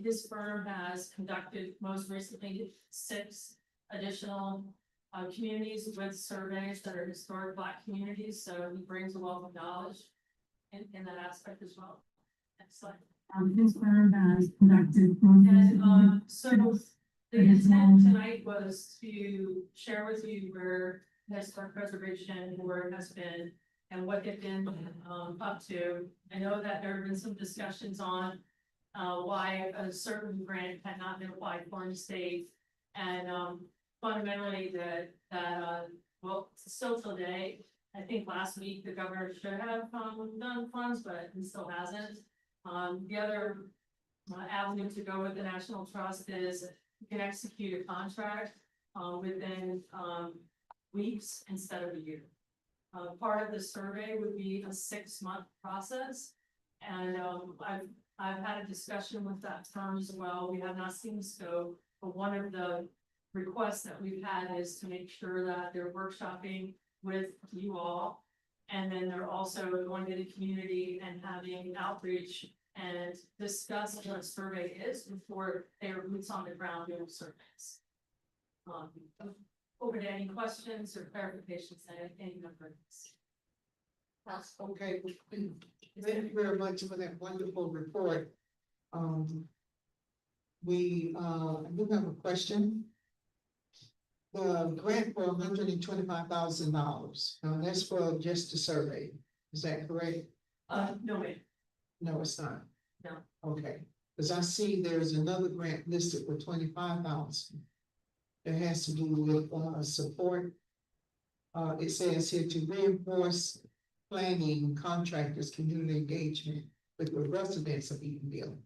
his firm has conducted most recently 6 additional communities with surveys that are historic Black communities, so he brings a wealth of knowledge in that aspect as well. Next slide. His firm has conducted. And so the intent tonight was to share with you where the Historic Preservation Board has been and what they've been up to. I know that there have been some discussions on why a certain grant had not been applied for in the state, and fundamentally well, still today, I think last week the governor should have done funds, but he still hasn't. The other avenue to go with the National Trust is you can execute a contract within weeks instead of a year. Part of the survey would be a 6-month process, and I've had a discussion with that firm as well. We have not seen the scope, but one of the requests that we've had is to make sure that they're workshopping with you all, and then they're also going to the community and having outreach and discuss what a survey is before they are boots on the ground doing surveys. Over to any questions or clarifications that any members. Okay, thank you very much for that wonderful report. We do have a question. The grant for $125,000. That's for just a survey. Is that correct? No way. No, it's not. No. Okay, because I see there's another grant listed for $25,000. It has to do with support. It says here to reinforce planning contractors' community engagement with the residents of Eatonville.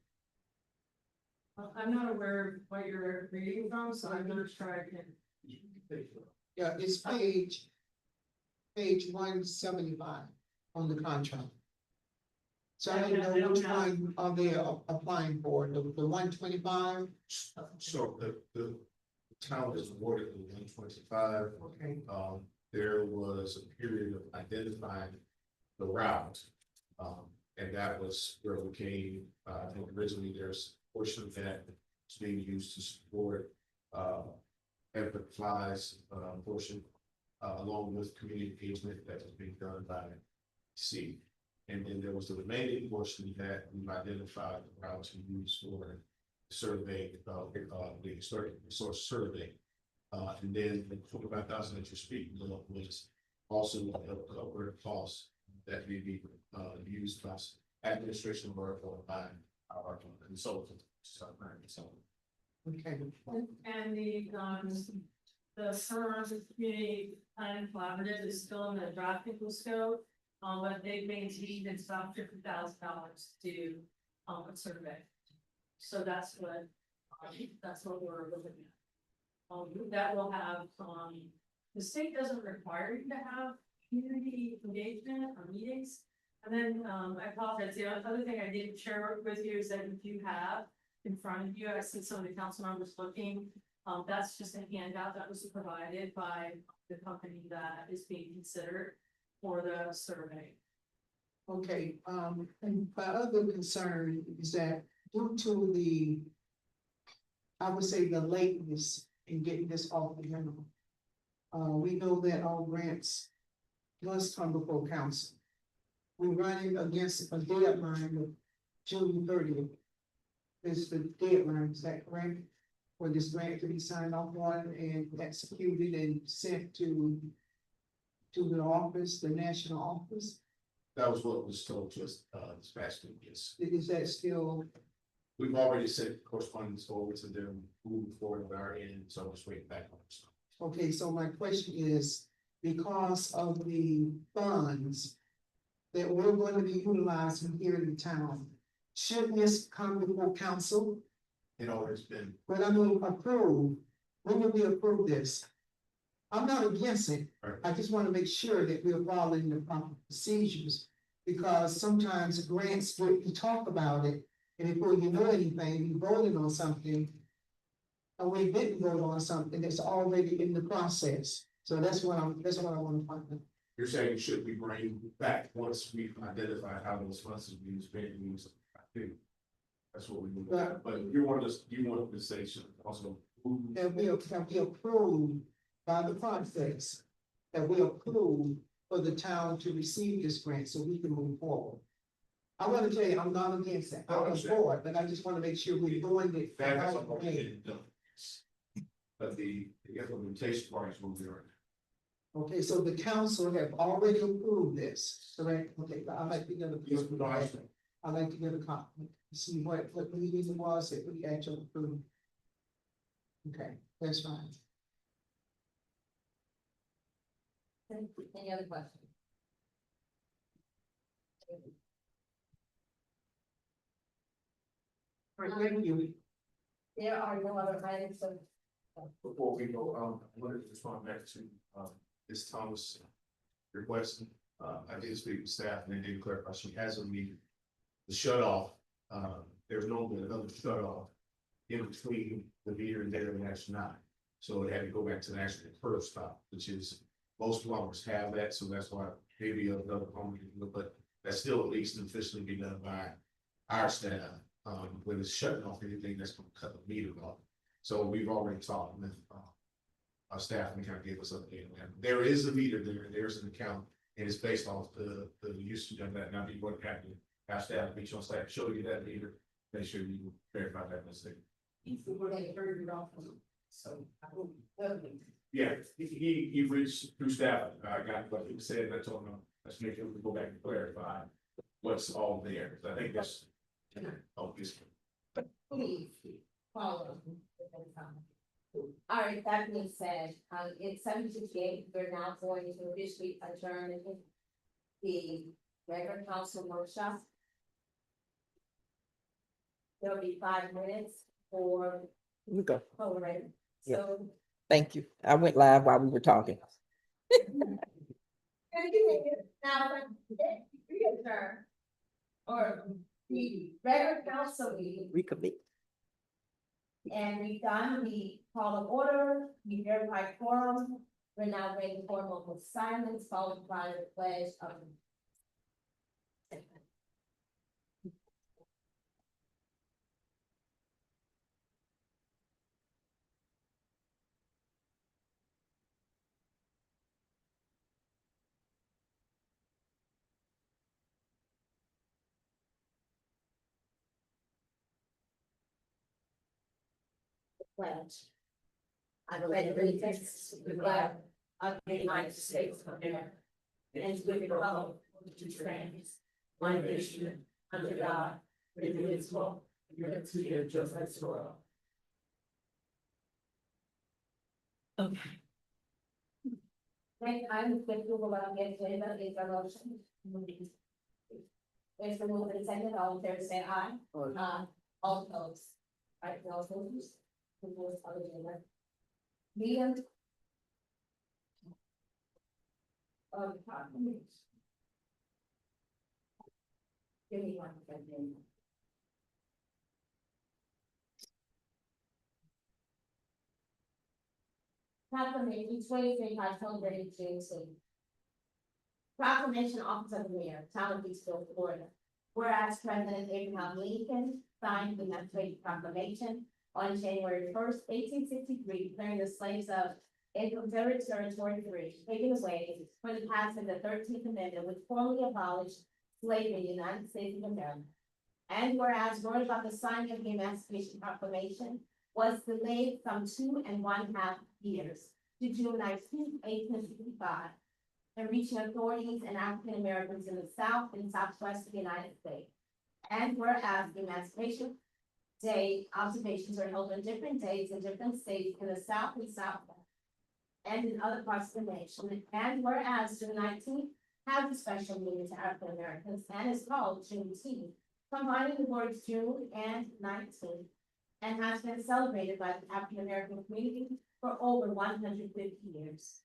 I'm not aware of what you're reading from, so I'm gonna try again. Yeah, it's page 175 on the contract. So I don't know which one are they applying for, the 125? So the town is awarded the 125. Okay. There was a period of identifying the route. And that was where we came, I think originally there's a portion of that is being used to support Fly's portion, along with community engagement that was being done by C. And then there was the remaining portion that we've identified the route to use for the survey, the historic resource survey. And then the 25,000 that you're speaking of was also a cover cost that may be used by administration work or by our consultant. Okay. And the firm community planning collaborative is still in the drafting scope, but they've maintained it's about $50,000 to do a survey. So that's what we're looking at. That will have the state doesn't require you to have community engagement or meetings. And then I apologize. The other thing I didn't share with you is that if you have in front of you, I see some of the council members looking. That's just a handout that was provided by the company that is being considered for the survey. Okay, and my other concern is that due to the, I would say the lateness in getting this off the ground, we know that all grants must come before council. We're running against a deadline of June 30th. Is the deadline, is that correct? For this grant to be signed off on and executed and sent to the office, the national office? That was what was told to us this past week, yes. Is that still? We've already sent correspondence over to them, moving forward with our end, so I'm just waiting back on this. Okay, so my question is, because of the funds that we're going to be utilizing here in the town, should this come before council? It always been. But I mean, approved, when will we approve this? I'm not against it. Right. I just want to make sure that we're following the proper procedures. Because sometimes grants, you talk about it, and before you know anything, you voted on something. And we didn't vote on something that's already in the process. So that's what I want to find out. You're saying should we bring back once we've identified how those funds are being used? That's what we do. Right. But you want to say should also. That we approved by the process, that we approved for the town to receive this grant so we can move forward. I want to tell you, I'm not against that, I'm for it, but I just want to make sure we're doing it. That has right. already been done. But the implementation part is moving on. Okay, so the council have already approved this, correct? Okay, but I'd like to get a. Yes, we don't have to. I'd like to get a copy, see what meeting it was that we actually approved. Okay, that's fine. Any other questions? All right, thank you. There are no other items, so Before we go, I wanted to respond back to, Ms. Thomas' request. I did speak with staff and they did clarify, she has a meeting. The shut off, there's normally another shut off in between the meter and there and that's not. So it had to go back to the actual curb stop, which is, most plumbers have that, so that's why maybe another plumber can do it, but that's still at least officially be done by our staff. When it's shutting off anything that's gonna cut the meter off. So we've already talked with, our staff and kind of gave us update on that. There is a meter there, there's an account, and it's based off the usage of that. Now, you wouldn't have to have staff, be on staff, show you that meter, make sure you verify that mistake. we're gonna heard it off. So I will. Yeah, he reached through staff, I got what he said, and I told him, let's make sure we go back and clarify what's all there, 'cause I think that's. Obvious. Please follow. All right, that being said, it's 7:58, we're now going to officially adjourn the regular council workshop. There'll be 5 minutes for You go. coloring, Yeah. so. Thank you. I went live while we were talking. Now, readjourn. Or the regular council meeting, Reconvene. and we've done the call of order, we verified quorum. We're now ready for local silence, followed by the pledge of. Pledge. I pledge allegiance to the flag of the United States of America, and to the republic which stands one nation under God, indivisible, with liberty and justice for all. Okay. Next item, the approval of the agenda is a motion. There's the move and second, all in favor, say aye. All opposed. Right, no opposed. The voice of the agenda. Meeting. Give me 1 second. Proclamation 2025 celebrating Juneteenth. Proclamation Office of the Mayor, Town of Eatonville, Florida. Whereas President Abraham Lincoln signed the Emancipation Proclamation on January 1st, 1863, declaring the slaves of in Confederate Territory 3 taken away for the passage of the 13th Amendment, which formally abolished slavery in the United States of America. And whereas word about the signing of the Emancipation Proclamation was delayed from 2.5 years to June 19th, 1865, and reaching authorities and African Americans in the South and Southwest of the United States. And whereas the Emancipation Day observations are held on different days in different states in the South and Southwest and in other parts of the nation. And whereas June 19th has a special meaning to African Americans and is called Juneteenth, combining the words June and 19th, and has been celebrated by the African American community for over 150 years.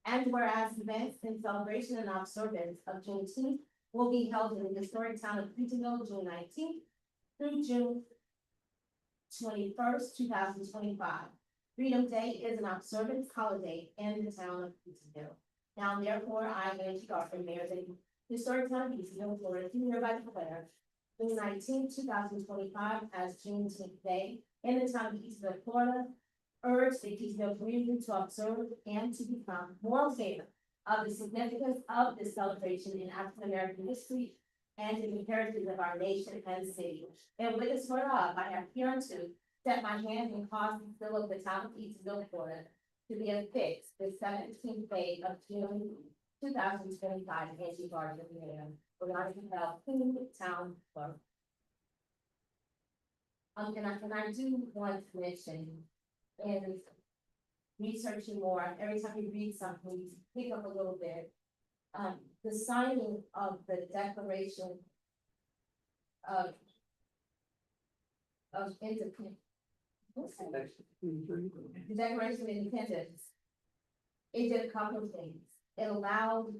And whereas events in celebration and observance of Juneteenth will be held in the historic town of Eatonville, June 19th through June 21st, 2025. Freedom Day is an observance holiday in the town of Eatonville. Now, therefore, I am going to offer Mayor the historic town of Eatonville, Florida, to hereby declare June 19, 2025, as Juneteenth Day in the town of Eatonville, Florida. Urge the Eatonville community to observe and to become more aware of the significance of this celebration in African American history and in the heritage of our nation and city. And with this whereof, I have hereunto set my hand and cause the seal of the town of Eatonville, Florida, to be affixed the 17th day of June 2025, as you are the mayor. We're going to help the town clerk. And I do want to mention, and researching more, every time you read something, you pick up a little bit. The signing of the Declaration of Independence. The Declaration of Independence. It did a couple of things. It allowed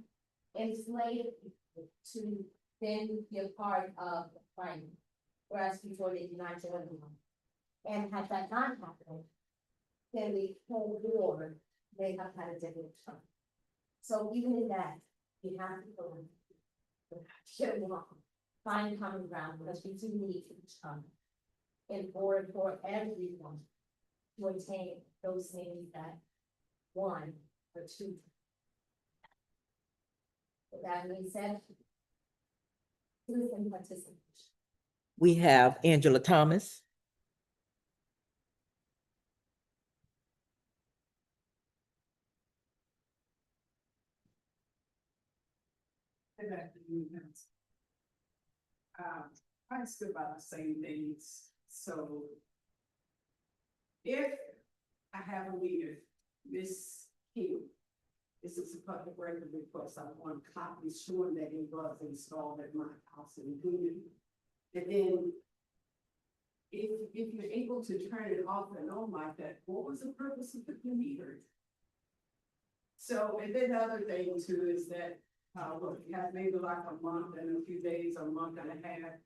enslaved people to then be a part of the fight, whereas before they did not join them. And had that not happened, then the whole war may have had a different term. So even in that, you have to go and get along, find common ground, because we do need each other in order for everyone to attain those things that one or two. With that being said, citizen participation. We have Angela Thomas. Good afternoon. I stood by the same things, so if I have a leader, Miss Hill, this is a public record request, I want copies showing that it was installed at my house in Boone. And then if you're able to turn it off and on like that, what was the purpose of the meter? So, and then the other thing too is that we have maybe like a month and a few days, a month and a half,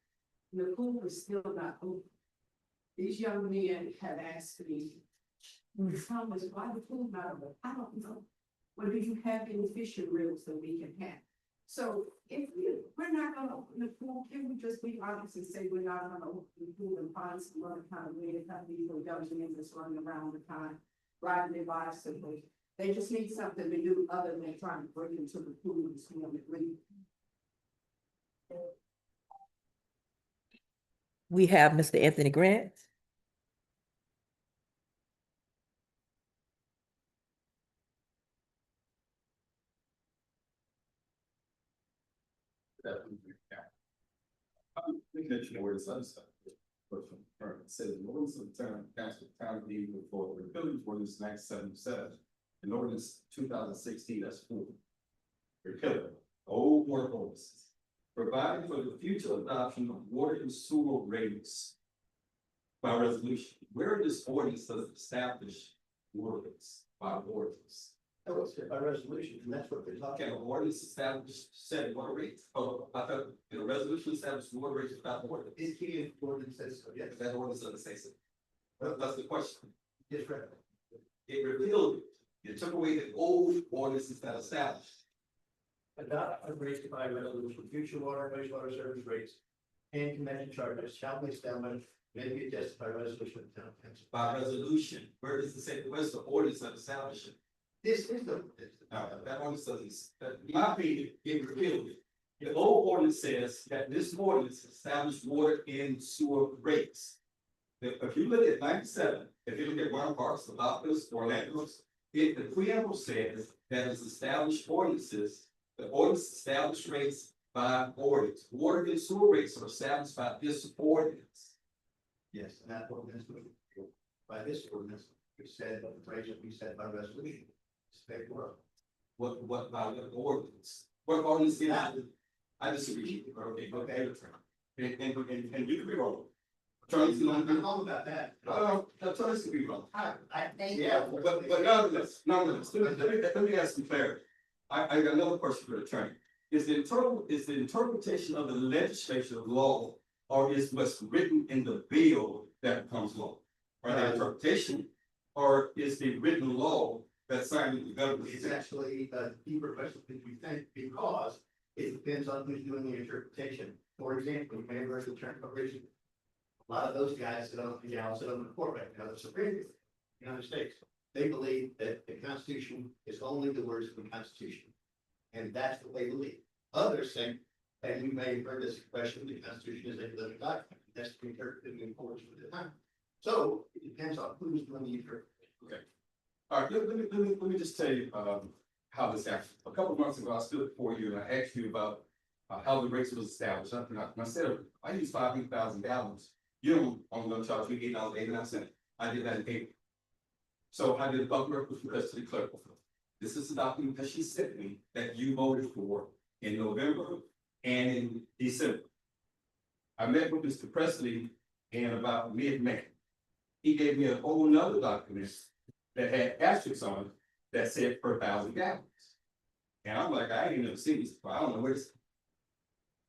the pool is still not open. These young men have asked me, Thomas, why the pool not open? I don't know. Well, do you have any fishing reels that we can have? So if we're not gonna open the pool, can we just be honest and say we're not gonna open the pool and find some other kind of way to have these young men just running around the time, riding their bicycles? They just need something to do other than trying to break into the pool and swim and read. We have Mr. Anthony Grant. Mention the word sunset. But from it says, the ordinance of the town council of town of Eatonville, Florida, repealing ordinance 977, and ordinance 2016, that's 4. Repealing old water ordinances, providing for the future adoption of water and sewer rates by resolution. Where this ordinance does establish water rates by ordinance? That was by resolution, and that's what they're talking Okay, about. ordinance established set water rates. Oh, I thought the resolution established water rates without water. It can't, ordinance says so, yes. That ordinance doesn't say so. That's the question. Yes, right. It repealed it. It took away the old ordinances that established. Adopt a rate by resolution, future water and wastewater service rates and connection charges shall be established, may be adjusted by resolution of the town council. By resolution, where does it say, where's the ordinance that established it? This is the. That ordinance doesn't, that, in my opinion, it repealed it. The old ordinance says that this ordinance established water and sewer rates. If you look at 97, if you look at one parts, the Loftus or Landos, the preamble says that it's established ordinances, the ordinance established rates by ordinance. Water and sewer rates are established by this ordinance. Yes, and that ordinance was by this ordinance, which said, the rate will be set by resolution. State work. What by what ordinance? What ordinance did I disagree. Okay, and you can be wrong. Attorneys can I'm be wrong. all about that. Attorneys can be wrong. I thank you. Yeah, but nonetheless, let me ask you clarity. I got another question for the attorney. Is the interpretation of the legislation of law, or is what's written in the bill that becomes law? Or the interpretation, or is the written law that's signed with the government? It's actually a deeper question than you think, because it depends on who's doing the interpretation. For example, Universal Term Corporation. A lot of those guys sit on, sit on the court right now, the Supreme Court, of the United States. They believe that the Constitution is only the words of the Constitution. And that's what they believe. Others think, and you may have heard this expression, the Constitution is a living document. That's to be interpreted in accordance with the time. So it depends on who's doing the interpretation. Okay. All right, let me just tell you, how this happened. A couple of months ago, I stood before you and I asked you about, how the rates was established. I said, I use 500,000 gallons. You don't, I'm gonna charge me $8.89. I did that in April. So I did a public records request to the clerk. This is the document that she sent me that you voted for in November and in December. I met with Mr. Presley in about mid-May. He gave me a whole nother document that had asterisks on it that said per 1,000 gallons. And I'm like, I ain't even never seen this before. I don't know where this.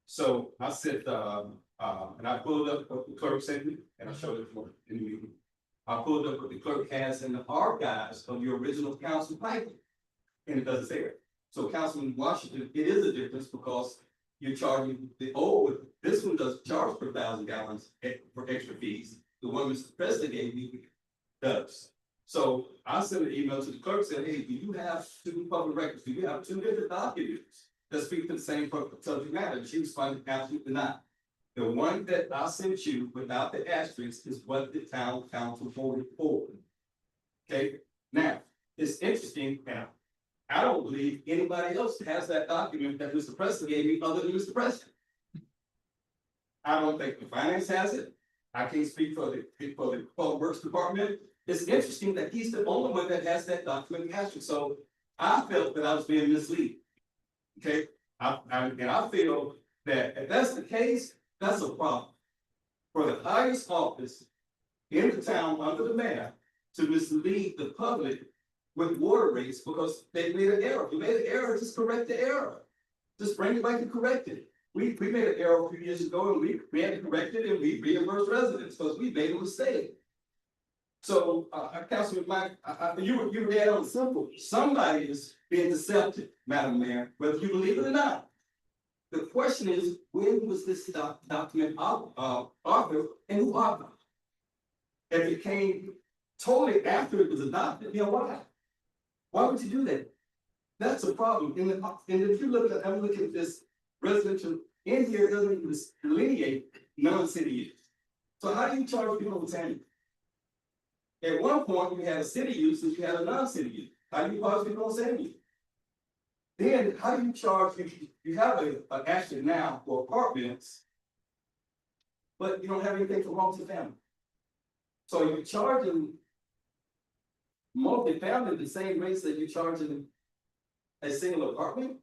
So I said, and I pulled up what the clerk sent me, and I showed it for in the meeting. I pulled up what the clerk has in the archives of your original council piping, and it doesn't say it. So Councilman Washington, it is a difference because you're charging the old, this one doesn't charge per 1,000 gallons for extra fees. The one Mr. President gave me does. So I sent an email to the clerk saying, hey, do you have two public records? Do you have two different documents that speak to the same subject matter? And she responded, absolutely not. The one that I sent you without the asterisk is what the town council voted for. Okay, now it's interesting now. I don't believe anybody else has that document that Mr. President gave me other than Mr. President. I don't think the finance has it. I can't speak for the Public Works Department. It's interesting that he's the only one that has that document asterisk. So I felt that I was being misleading. Okay, and I feel that if that's the case, that's a problem for the highest office in the town under the mayor to mislead the public with water rates because they made an error. You made an error, just correct the error. Just bring it back and correct it. We made an error a few years ago and we had to correct it and we reimbursed residents because we made a mistake. So, Councilman Mike, you read on simple. Somebody is being deceptive, Madam Mayor, whether you believe it or not. The question is, when was this document authored and who authored it? If it came totally after it was adopted, then why? Why would you do that? That's a problem. And if you look at this residential in here, it doesn't even delineate non-city use. So how do you charge people with tanning? At one point, you had a city use and you had a non-city use. How do you charge people on sandy use? Then how do you charge if you have an asterisk now for apartments, but you don't have anything for multifamily? So you're charging multifamily the same rates that you're charging a single apartment?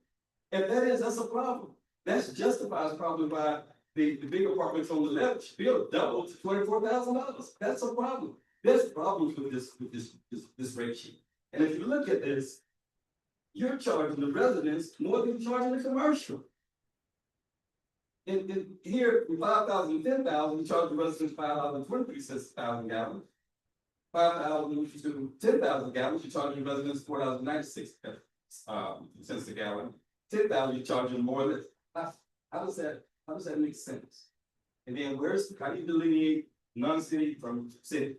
If that is, that's a problem. That justifies probably why the big apartments on the left bill doubled to $24,000. That's a problem. There's problems with this rate sheet. And if you look at this, you're charging the residents more than you're charging the commercial. In here, from 5,000 to 10,000, you charge the residents $5.23 gallons. 5,000 to 10,000 gallons, you're charging residents $4.96 cents a gallon. 10,000, you're charging more than. How does that make sense? And then how do you delineate non-city from city,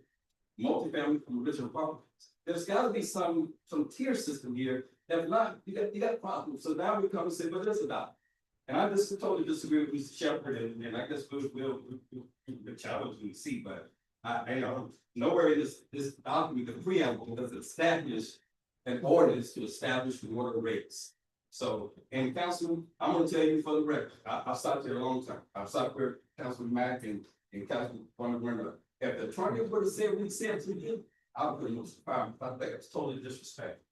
multifamily from original apartments? There's got to be some tier system here. If not, you got problems. So now we come and say, well, there's a doc. And I just totally disagree with Mr. Shepherd, and I guess we'll challenge and see, but I nowhere in this document, the preamble, does establish an ordinance to establish water rates. So, and Councilman, I'm gonna tell you for the record, I've stopped here a long time. I've stopped here, Councilman Mack and Councilman Warner. If the attorney would have said what he said to you, I would put him on the fire. I think it's totally disrespectful.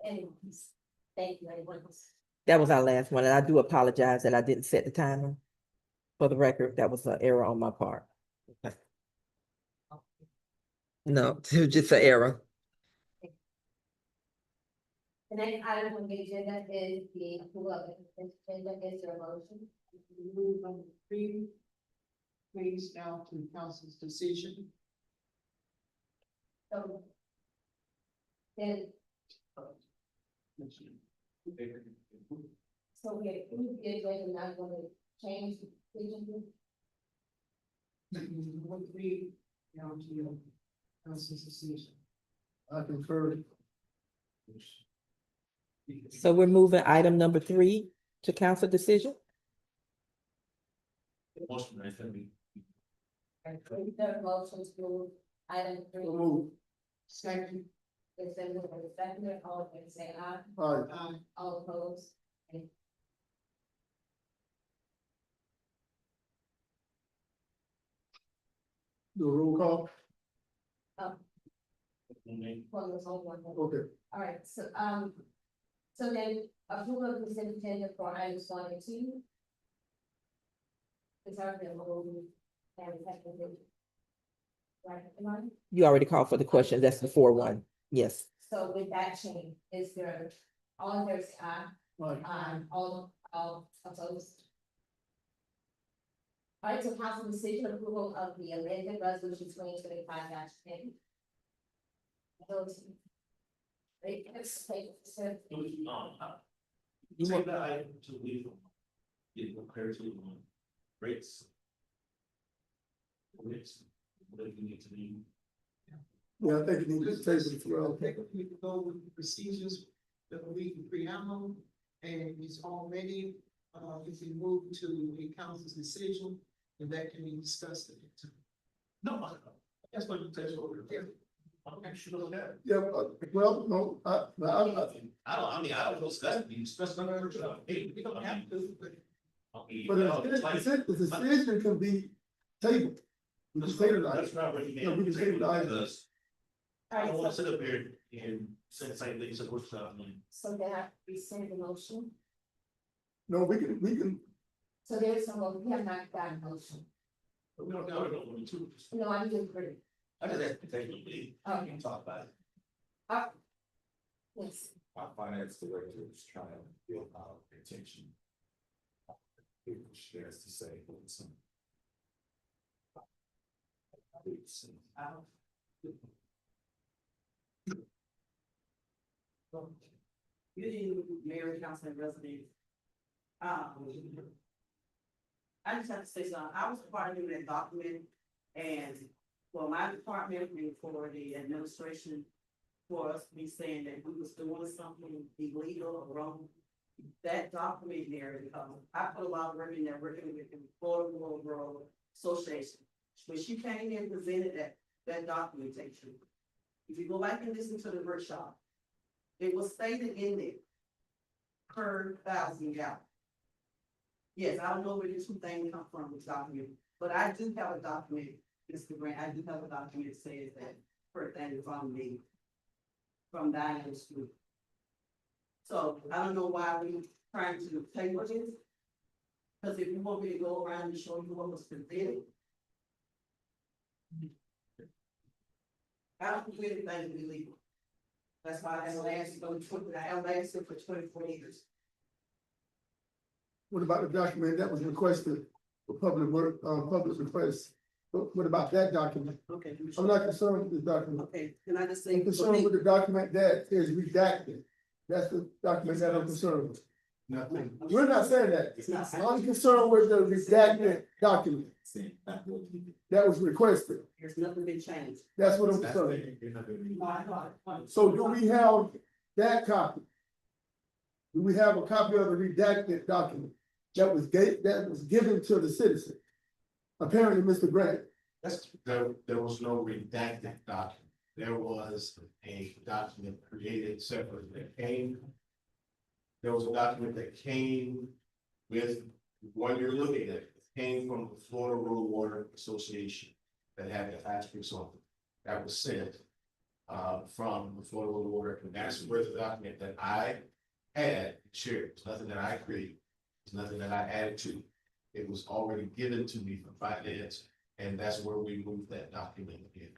Anyways, thank you, anyone else? That was our last one, and I do apologize that I didn't set the timer. For the record, that was an error on my part. No, it was just an error. The next item on the agenda is the approval of the consent agenda. Is there a motion? Move on the please down to council's decision. So. Then, So we did, we're not gonna change the decision. Would be down to your council's decision. I concur. So we're moving item number 3 to council decision. Motion, right, that we- The motion to move item 3. Second, It's been moved and seconded, all in favor say aye. aye. All opposed? Do a roll call. Well, there's only one more. Okay. All right, so then approval of consent agenda for items 1 and 2. It's already been moved and seconded. Right, Imani? You already called for the question. That's the 4-1. Yes. So with that change, is there, all in favor say aye? All opposed? All right, so council decision approval of the amended resolution 2025-10. Those. They, it's, so, You Take want- that item to leave. Get more clarity on rates. Rates, what do we need to do? Yeah, I think it needs to take it as well. We can go with the procedures that we can preamble, and it's already, if we move to a council's decision, and that can be discussed at the time. No, that's what you tell over there. I'm sure of that. Yeah, well, no, I don't know, that's, you stress on our job. Hey, we don't have to. but the decision can be tabled. We can table the That's item. not really. Yeah, we can table the item. Because I all don't right, wanna so, sit up here and say the same thing, so what's that mean? so then I rescind the motion. No, we can, So there's some, we have not gotten a motion. But we don't know, we don't want to. No, I didn't agree. I just have to take a lead. Okay. We can talk about it. Yes. Our finance director is trying to build our attention. People shares to say, some. Good evening, Mayor, Council, and residents. I just have to say something. I was part of that document, and for my department and for the administration, for us to be saying that we was doing something illegal or wrong, that document there, I put a lot of work in there, working with the Florida World Association. When she came in and presented that documentation, if you go back and listen to the workshop, it was stated in there, per 1,000 gallons. Yes, I don't know where this two thing come from, this document, but I do have a document, Mr. Grant, I do have a document that says that per thing from Diane Street. So I don't know why we trying to table this. Cause if you want me to go around and show you what was presented. I don't do anything illegal. That's why I haven't lasted I haven't lasted for 24 years. what about the document that was requested for public work, public request? What about that document? Okay. I'm not concerned with this document. Okay, can I just say? I'm concerned with the document that is redacted. That's the document that I'm concerned with. Nothing. We're not saying that. It's not. I'm concerned with the redacted document that was requested. There's nothing been changed. That's what I'm concerned with. No, I thought it. So do we have that copy? Do we have a copy of the redacted document that was given to the citizen? Apparently, Mr. Grant. There was no redacted document. There was a document created separately that came. There was a document that came with what you're looking at, came from the Florida Rural Water Association that had the asterisks on it. That was sent from the Florida Rural Water, and that's where the document that I had shared. It's nothing that I created. It's nothing that I added to. It was already given to me from finance, and that's where we moved that document in.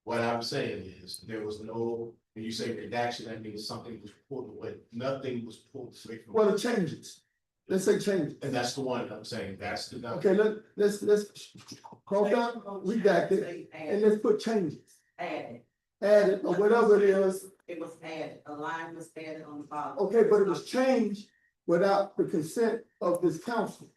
What I'm saying is, there was no, when you say redaction, that means something was pulled away. Nothing was pulled away from. Well, the changes. Let's say changes. And that's the one I'm saying, that's the document. Okay, let's cross out redacted and let's put changes. Added. added, or whatever it is. It was added, a line was added on the bottom. Okay, but it was changed without the consent of this council.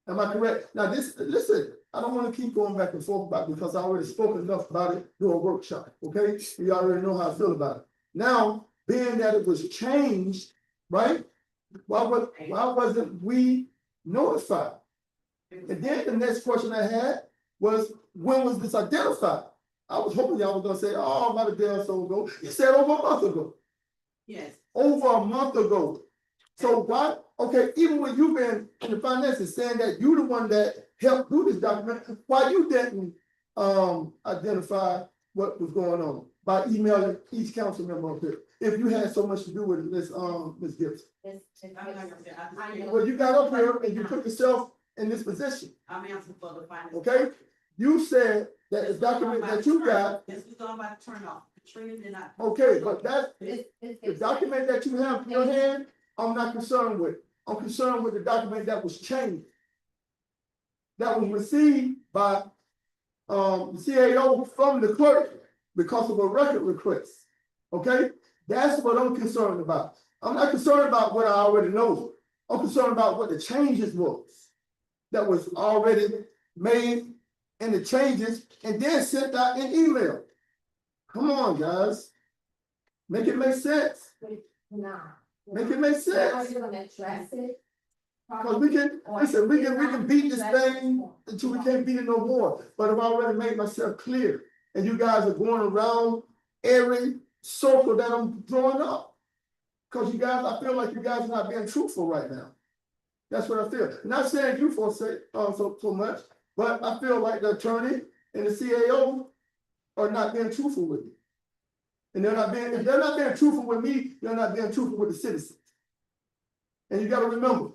Am I correct? Now, listen, I don't wanna keep going back and forth about it because I already spoke enough about it during a workshop, okay? You already know how I feel about it. Now, being that it was changed, right? Why wasn't we notified? And then the next question I had was, when was this identified? I was hoping y'all were gonna say, oh, about a day or so ago. You said over a month ago. Yes. Over a month ago. So why, okay, even when you've been in the finances saying that you the one that helped do this document, why you didn't identify what was going on by emailing each council member up here? If you had so much to do with it, Ms. Gibson. Well, you got up here and you put yourself in this position, I'm answering for the finance. okay? You said that the document that you got, This was on about to turn off. Katrina did not. okay, but that, It's- the document that you have in your hand, I'm not concerned with. I'm concerned with the document that was changed. That was received by the CAO from the clerk because of a record request. Okay? That's what I'm concerned about. I'm not concerned about what I already know. I'm concerned about what the changes was that was already made and the changes and then sent out in email. Come on, guys. Make it make sense. Nah. Make it make How sense. you gonna address it? Cause we can, listen, we can beat this thing until we can't beat it no more. But I've already made myself clear. And you guys are going around every circle that I'm drawing up. Cause you guys, I feel like you guys are not being truthful right now. That's what I feel. Not saying you for so much, but I feel like the attorney and the CAO are not being truthful with me. And if they're not being truthful with me, they're not being truthful with the citizens. And you gotta remember,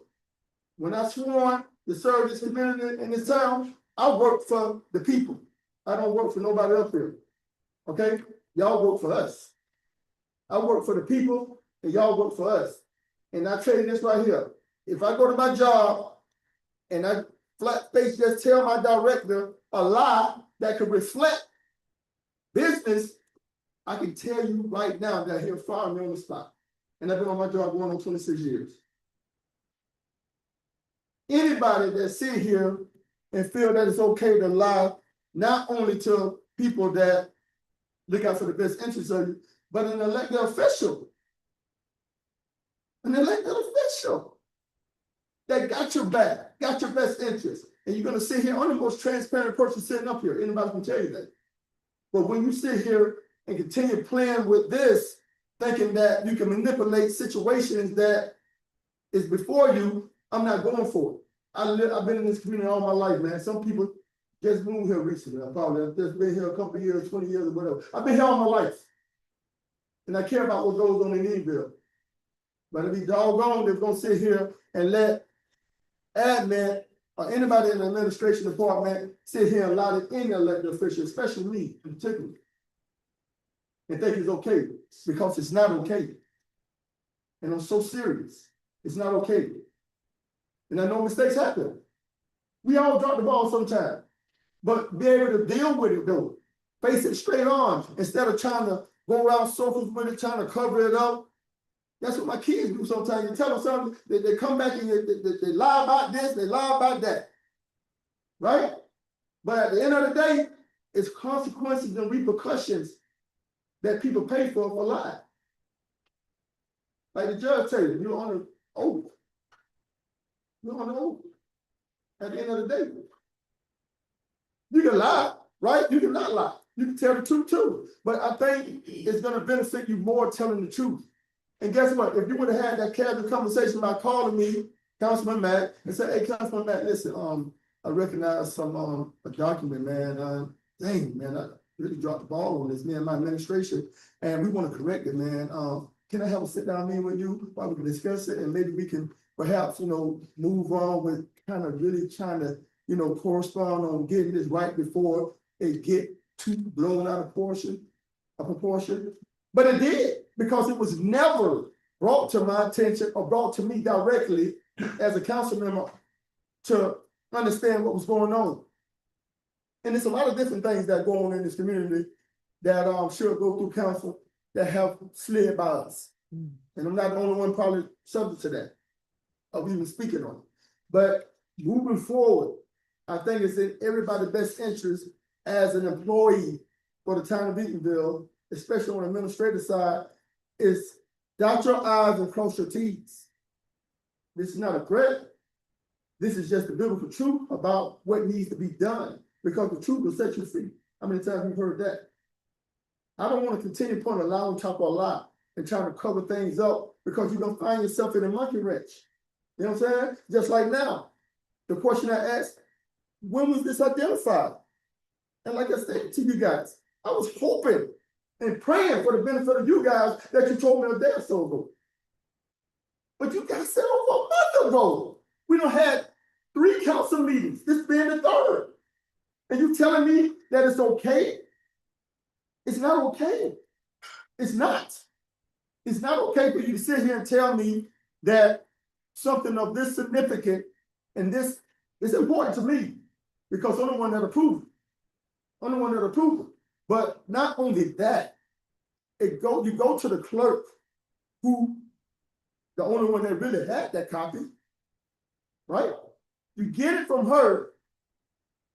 when I sworn to serve this community in this town, I work for the people. I don't work for nobody up here. Okay? Y'all work for us. I work for the people and y'all work for us. And I tell you this right here. If I go to my job and I flat face just tell my director a lie that could reflect business, I can tell you right now that he'll fire me on the spot. And I've been on my job going on 26 years. Anybody that sit here and feel that it's okay to lie, not only to people that look out for the best interests of you, but an elected official. An elected official that got your back, got your best interest. And you're gonna sit here, I'm the most transparent person sitting up here. Anybody can tell you that. But when you sit here and continue playing with this, thinking that you can manipulate situations that is before you, I'm not going for it. I've been in this community all my life, man. Some people just moved here recently. I've just been here a couple of years, 20 years or whatever. I've been here all my life. And I care about what goes on in Eatonville. But if he's doggone, they're gonna sit here and let admin or anybody in the administration department sit here and allow any elected official, especially me in particular, and think it's okay, because it's not okay. And I'm so serious. It's not okay. And I know mistakes happen. We all drop the ball sometimes. But be able to deal with it though. Face it straight on instead of trying to go around circles with it, trying to cover it up. That's what my kids do sometimes. You tell them something, they come back and they lie about this, they lie about that. Right? But at the end of the day, it's consequences and repercussions that people pay for lying. Like the judge tell you, you're on an oath. You're on an oath. At the end of the day. You can lie, right? You can not lie. You can tell the truth too. But I think it's gonna benefit you more telling the truth. And guess what? If you would have had that casual conversation by calling me, Councilman Matt, and said, hey, Councilman Matt, listen, I recognize some a document, man. Dang, man, I really dropped the ball on this, me and my administration, and we want to correct it, man. Can I have a sit down meeting with you while we can discuss it, and maybe we can perhaps, move on with kind of really trying to, correspond on getting this right before it get too blown out of proportion. But it did, because it was never brought to my attention or brought to me directly as a council member to understand what was going on. And there's a lot of different things that go on in this community that should go through council that have slid by us. Mm. And I'm not the only one probably subject to that, of even speaking on it. But moving forward, I think it's in everybody's best interest as an employee for the town of Eatonville, especially on the administrative side, is dot your i's and cross your t's. This is not a threat. This is just the biblical truth about what needs to be done, because the truth will set you free. How many times you've heard that? I don't want to continue putting a lie on top of a lie and trying to cover things up, because you're gonna find yourself in a monkey wrench. You know what I'm saying? Just like now, the question I asked, when was this identified? And like I said to you guys, I was hoping and praying for the benefit of you guys that you told me a day or so ago. But you guys said over a month ago, we done had 3 council meetings, this being the 3rd. And you telling me that it's okay? It's not okay. It's not. It's not okay for you to sit here and tell me that something of this significant and this is important to me, because I'm the one that approved it. I'm the one that approved it. But not only that, you go to the clerk, who the only one that really had that copy, right? You get it from her,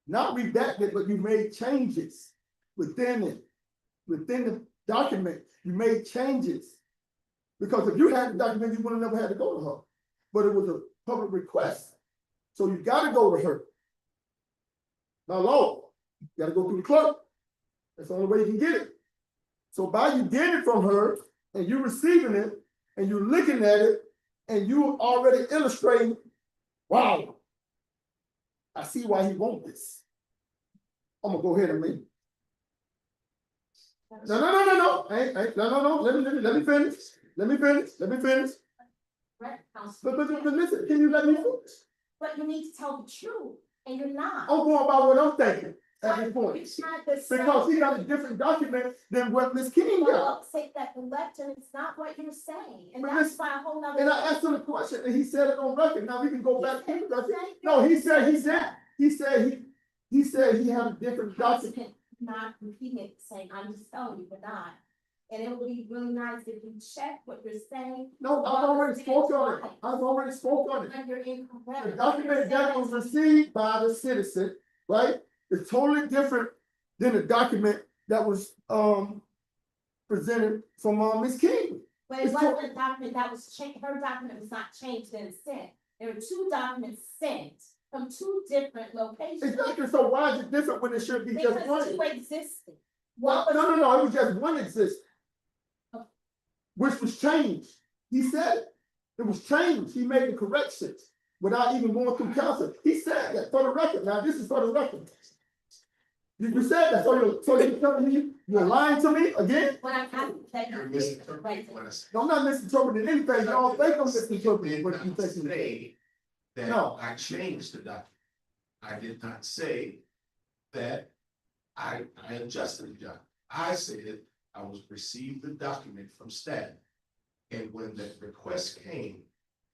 not redacted, but you made changes within it, within the document. You made changes, because if you had the document, you would have never had to go to her. But it was a public request, so you got to go to her. Now, law, you got to go through the clerk. That's the only way you can get it. So by you getting it from her, and you receiving it, and you looking at it, and you already illustrating, wow, I see why he wants this. I'm gonna go ahead and make. No. No. Let me finish. Right, Council. But listen, can you let me finish? But you need to tell the truth, and you're not. I'm going by what I'm thinking at this point. It's not the same. Because he got a different document than what Ms. King got. Well, say that the letter is not what you're saying, and But that's listen, why a whole nother. And I asked him a question, and he said it on record. Now we can go back to the record. He No, he said he had a different document. President, not repeating it, saying, I'm just telling you, but not. And it would be really nice if you check what you're saying. No, I've already spoke on it. I've already spoke on it. And you're incorrect. The document that was received by the citizen, right, is totally different than the document that was presented from Ms. King. But it wasn't a document that was changed, her document was not changed and sent. There were 2 documents sent from 2 different locations. Exactly, so why is it different when it should be just Because one? 2 existed. Well, What was- no, it was just one existed. Which was changed. He said it. It was changed. He made the corrections without even going through council. He said that for the record. Now, this is for the record. You said that, so you're telling me you're lying to me again? When I'm asking that You're you're misinterpreting what I said. I'm not misinterpreting anything. Y'all think I'm misinterpreting what you think. Say that No. I changed the document. I did not say that I adjusted the document. I said I was received the document from staff. And when the request came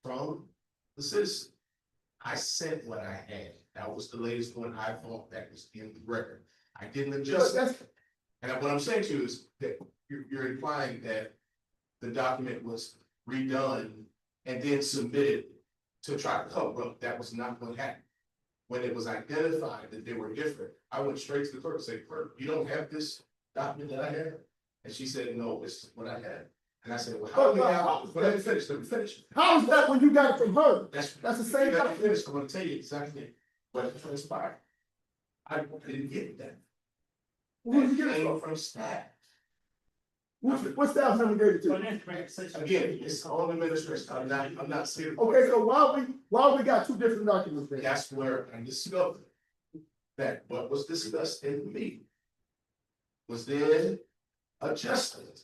from the citizen, I sent what I had. That was the latest one I thought that was in the record. I didn't adjust it. And what I'm saying to you is that you're implying that the document was redone and then submitted to try to cover up. That was not what happened. When it was identified that they were different, I went straight to the clerk and said, "Clerk, you don't have this document that I have?" And she said, "No, it's what I had." And I said, "Well, how do we have?" Well, let me finish. How is that when you got it from her? That's the same Let me document. finish. I'm gonna tell you exactly what transpired. I didn't get that. Who did you That get it came from? from staff. What staff member gave it to you? Again, it's all administration. I'm not saying. Okay, so why we got 2 different documents there? That's where I discovered that what was discussed in the meeting was then adjusted.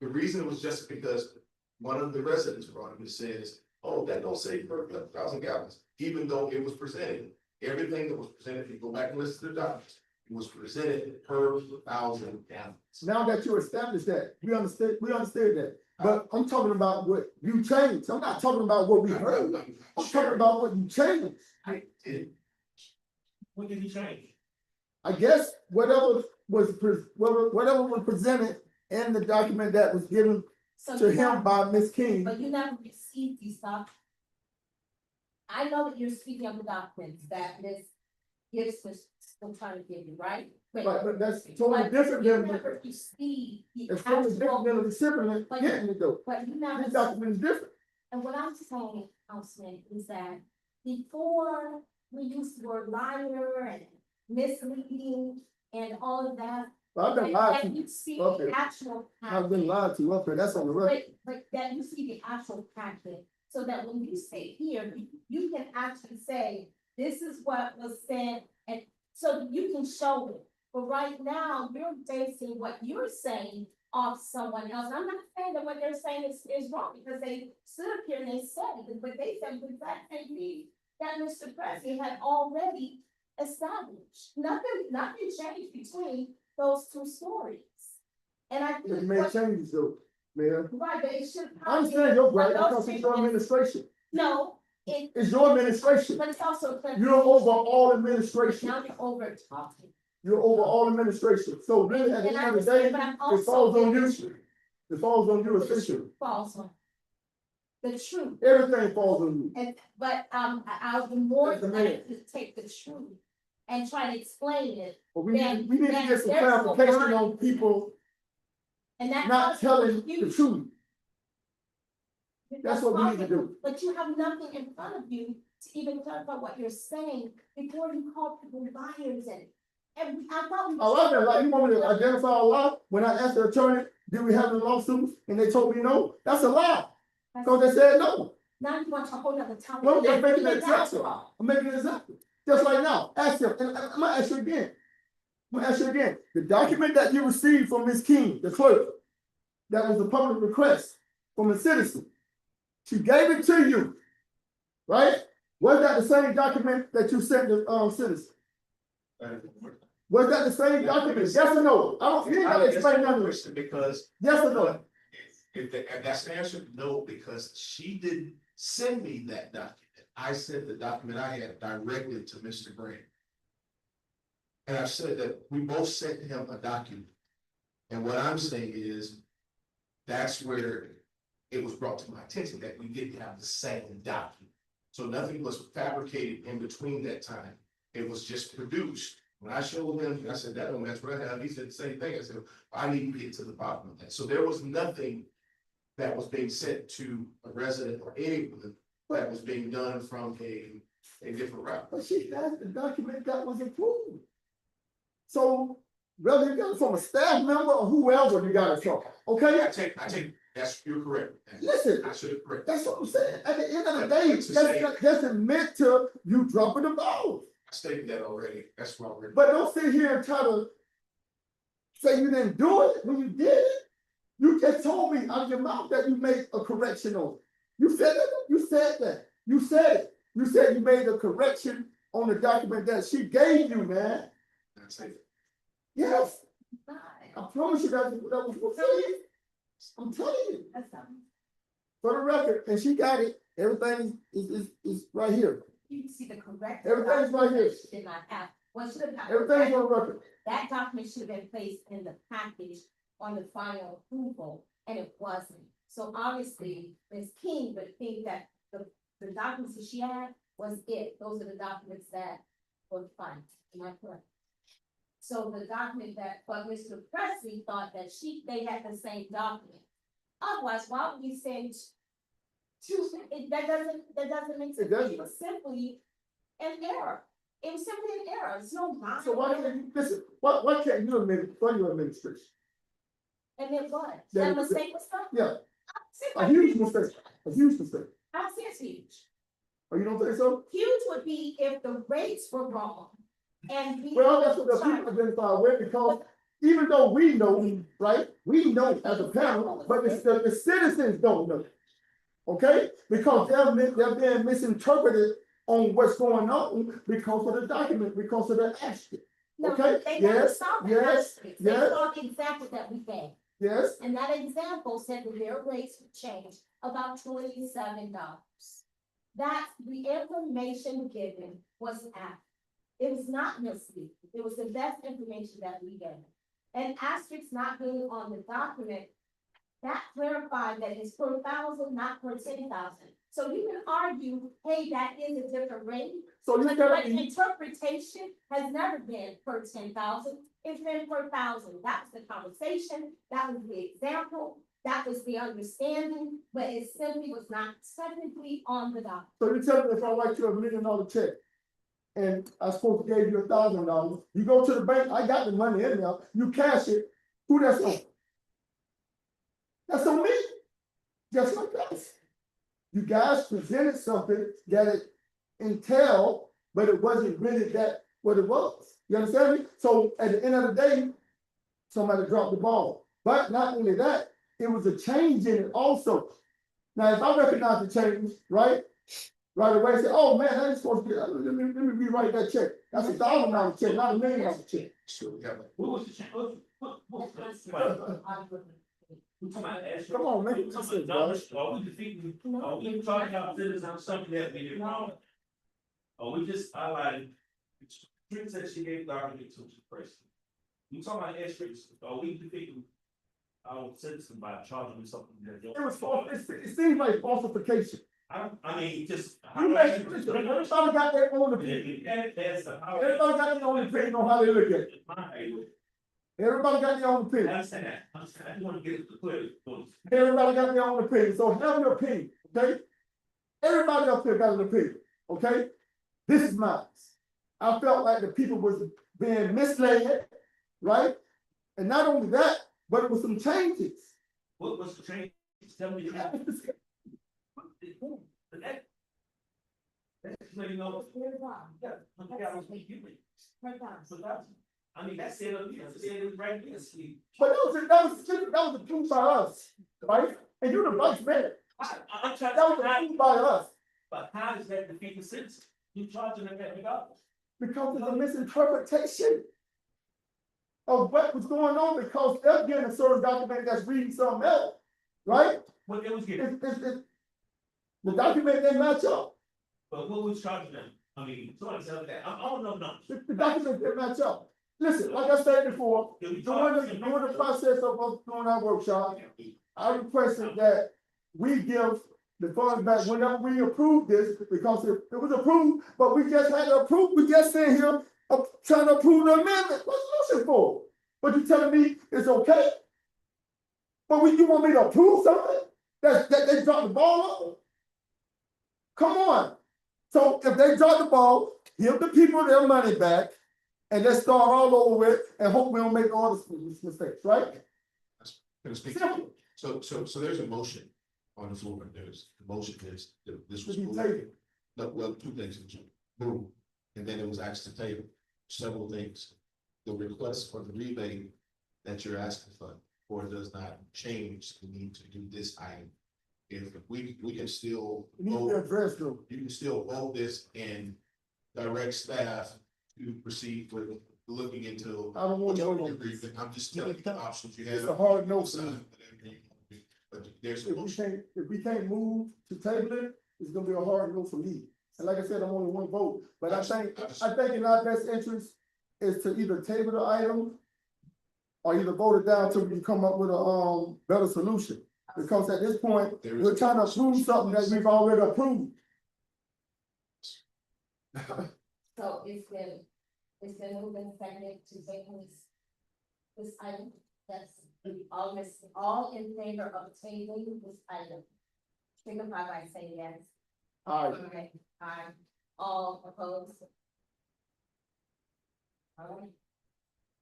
The reason it was just because one of the residents brought it and says, "Oh, that don't say per 1,000 gallons," even though it was presented, everything that was presented, if you go back and listen to the documents, it was presented per 1,000 gallons. Now that you established that, we understood that. But I'm talking about what you changed. I'm not talking about what we heard. I'm talking about what you changed. I did. What did he change? I guess whatever whatever was presented in the document that was given So to you him never, by Ms. King. but you never received these documents. I know that you're speaking of the documents that Ms. Gibbs was still trying to give you, right? Wait, Right, but that's totally but different you than, never received the it's totally different than the actual, recipient but- getting it though. but you never. This document is different. And what I'm saying, Councilman, is that before we used the word liar and misleading and all of that. But I've been lied That to, you see Okay. the actual. I've been lied to up here, that's on the record. But that you see the actual packet, so that when you say here, you can actually say, this is what was said, and so you can show it. But right now, you're basing what you're saying off someone else. I'm not saying that what they're saying is wrong, because they stood up here and they said it, but they said the exact same thing that Mr. Presley had already established. Nothing changed between those two stories. And I It think made what, changes though, Mayor. right, but it should. I understand your right, But those because it's your changes- administration. No, It's your administration. but it's also. You're over all administration. Now you're over talking. You're over all administration. So really, at the And I end of the day, understand, but I'm it falls also. on you. It falls on you essentially. False one. The truth, Everything falls on you. and, but, I'll be more As a glad to take the truth and try to explain it, But we Then- need to then get some there's no clarification line. on people and that. not causes telling the confusion. truth. That's what we need to do. But you have nothing in front of you to even clarify what you're saying before you call people liars and I thought. we- A lot of like, you want me to identify a lie? When I asked the attorney, did we have any lawsuits? And they told me no, that's a lie. Because they said no. Now you want to hold up the topic. Well, I'm just making an That's example. wrong. I'm making an example. Just like now, ask him, and I'm gonna ask you again. I'm gonna ask you again. The document that you received from Ms. King, the clerk, that was a public request from a citizen. She gave it to you, right? Was that the same document that you sent the citizen? Was that the same document? Yes or no? I don't, you ain't gotta explain none of this. Because Yes or no? if that's the answer, no, because she didn't send me that document. I sent the document I had directly to Mr. Grant. And I said that we both sent him a document. And what I'm saying is, that's where it was brought to my attention that we didn't have the same document. So nothing was fabricated in between that time. It was just produced. When I showed him, I said, that don't match what I have. He said the same thing. I said, I need to get to the bottom of that. So there was nothing that was being sent to a resident or anyone that was being done from a different route. But she has the document that was approved. So whether you got it from a staff member or whoever you got it from, okay? I take, you're correct. Listen, I should have correct. that's what I'm saying. At the end of the day, that's admit to you dropping the ball. I stated that already. That's why we're. But don't sit here and try to say you didn't do it when you did it. You just told me out of your mouth that you made a correction on it. You said that. You said that. You said it. You said you made a correction on the document that she gave you, man. That's it. Yes, I promise you that was what I'm saying. I'm telling you. That's not. For the record, and she got it. Everything is right here. You can see the correct. Everything's right here. document Did not have, what should have happened. Everything's on record. That document should have been placed in the package on the final approval, and it wasn't. So obviously, Ms. King would think that the documents that she had was it. Those are the documents that were fine. Am I correct? So the document that, but Mr. Presley thought that they had the same document. Otherwise, why would we send two, that doesn't make sense. It doesn't. It was simply an error. It was simply an error. It's no line. So why can't you, listen, why can't you admit it for your administration? And then what? Yeah, That mistake was done? Yeah, a huge mistake, a huge mistake. I see it's huge. Oh, you don't think so? Huge would be if the rates were wrong. And we. Well, that's what the people identify with, because even though we know, right, we know as a panel, but the citizens don't know. Okay, because they're being misinterpreted on what's going on because of the document, because of the action. No, Okay, they never yes, saw the yes, asterisks. They yes. saw the example that we gave. Yes, And that example said that their rates would change about $27. That the information given was accurate. It was not misleading. It was the best information that we gave. And asterisk not being on the document, that clarified that it's per thousand, not per 10,000. So you can argue, hey, that is a different rate. So you But telling me, interpretation has never been per 10,000, it's been per thousand. That was the conversation, that was the example, that was the understanding, but it simply was not technically on the document. so you telling me if I write you $1 million check, and I supposed to give you $1,000, you go to the bank, I got the money in there, you cash it, who that's on? That's on me, just like that. You guys presented something that it entailed, but it wasn't really that what it was. You understand me? So at the end of the day, somebody dropped the ball. But not only that, it was a change in it also. Now, if I recognize the change, right away, say, oh man, I ain't supposed to get, let me rewrite that check. That's $1,000 check, not $1 million check. So, yeah, but What was the change? Come on, make it Are sense, we defeating, are we talking about citizens on something that we did wrong? Or we just highlighting, Trish said she gave the argument to the person. We talking about extras, are we defeating our citizens by charging them something that? It was false, it seems like falsification. I mean, just. You make, listen, everybody got their own opinion. Everybody got their own opinion on how they look at it. Everybody got their own I opinion. understand that, I just want to get it clear. Everybody got their own opinion, so have your opinion, okay? Everybody up here got an opinion, okay? This is mine. I felt like the people was being misled, right? And not only that, but it was some changes. What was the change? Tell me. So you know. I mean, that's it, right here. But that was approved by us, right? And you're the vice mayor. I'm trying That was approved by us, but how does that defeat the citizens? You charging them $1 million. because it's a misinterpretation of what was going on, because they're getting a certain document that's reading something else, right? What they was getting, The document didn't match up. but what was charging them? I mean, somebody said that, I don't know numbers. The document didn't match up. Listen, like I said before, during the process of us doing our workshop, I requested that we give the funds back whenever we approve this, because it was approved, but we just had to approve, we just sitting here trying to approve the amendment. What's the motion for? But you telling me it's okay? But when you want me to approve something that they dropped the ball on? Come on. So if they drop the ball, give the people their money back, and let's start all over with and hope we don't make all these mistakes, right? Can I speak? Simple. So there's a motion on the floor. There's, the motion is, this was To be moved. taken. No, well, two things, it was moved, and then it was asked to table, several things. The request for the rebate that you're asking for does not change the need to do this item. If we can still We need to address them. you can still vote this and direct staff to proceed with looking into. I don't want to vote on this. I'm just telling you the options you It's have. a hard no for me. But there's a motion. If we can't move to table it, it's gonna be a hard no for me. And like I said, I'm only one vote, but I think in our best interest is to either table the item or either vote it down till we can come up with a, better solution. Because at this point, we're trying to approve something that we've already approved. So it's been moved and seconded to table this item. That's all in favor of tabling this item. Signify by saying yes. All right, Okay, aye. All opposed? All right.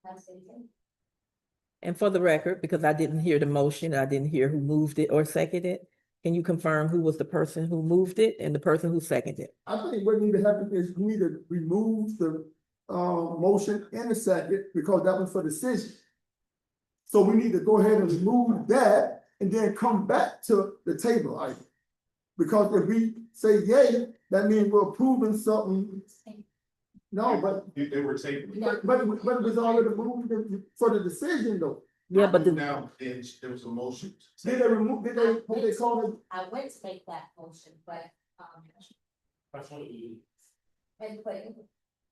That's it. And for the record, because I didn't hear the motion, I didn't hear who moved it or seconded it. Can you confirm who was the person who moved it and the person who seconded it? I think what need to happen is we need to remove the, motion in the second, because that was for decision. So we need to go ahead and remove that and then come back to the table item. Because if we say yay, that means we're approving something. No, but They were tabled. but it was already moved for the decision though. Yeah, but the, Now, there was a motion. Did they remove, did they, what they call it? I went to make that motion, but, That's what we. and but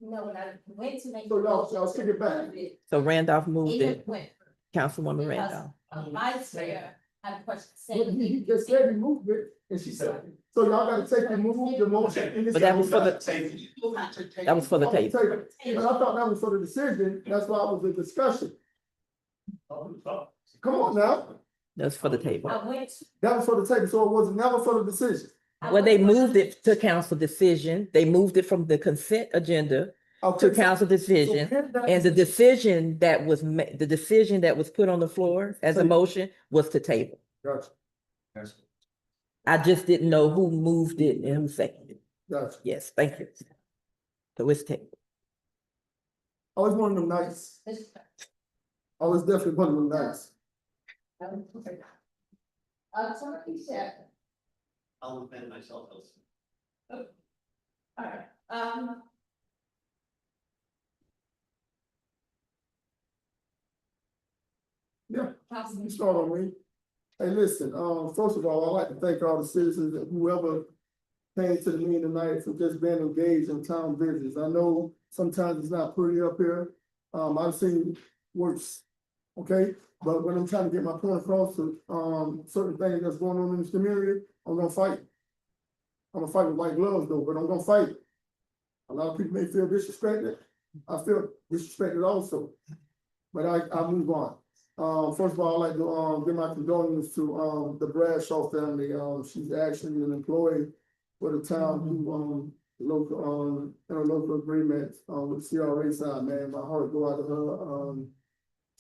No, when I went to make. So y'all take it back. So Randolph moved It it, went. Councilwoman Because, Randolph. Vice Mayor had a question. But he just said he moved it, and she said, so y'all gotta take and move the motion. and But that was for the, You have to take. that was for the Okay, table. take it. But I thought that was for the decision, that's why it was a discussion. Come on now, That's for the table. I went. that was for the table, so it was never for the decision. Well, they moved it to council decision. They moved it from the consent agenda Okay, to council decision. And the decision that was the decision that was put on the floor as a motion was to table. Gotcha, I just didn't know who moved it and who seconded it. gotcha. Yes, thank you. So it's table. I was one of them nights, I was definitely one of them nights. Somebody said, I'll defend myself also. all right, Yeah, Councilman. you start on me. Hey, listen, first of all, I'd like to thank all the citizens and whoever came to the meeting tonight for just being engaged in town business. I know sometimes it's not pretty up here. I've seen worse, okay? But when I'm trying to get my point across to, certain things that's going on in this community, I'm gonna fight. I'm gonna fight with white gloves though, but I'm gonna fight. A lot of people may feel disrespected. I feel disrespected also. But I move on. First of all, I'd like to, give my condolences to, the Bradshaw family. She's actually an employee for the town who, local, interlocal agreement, with CRA side, man. My heart go out to her.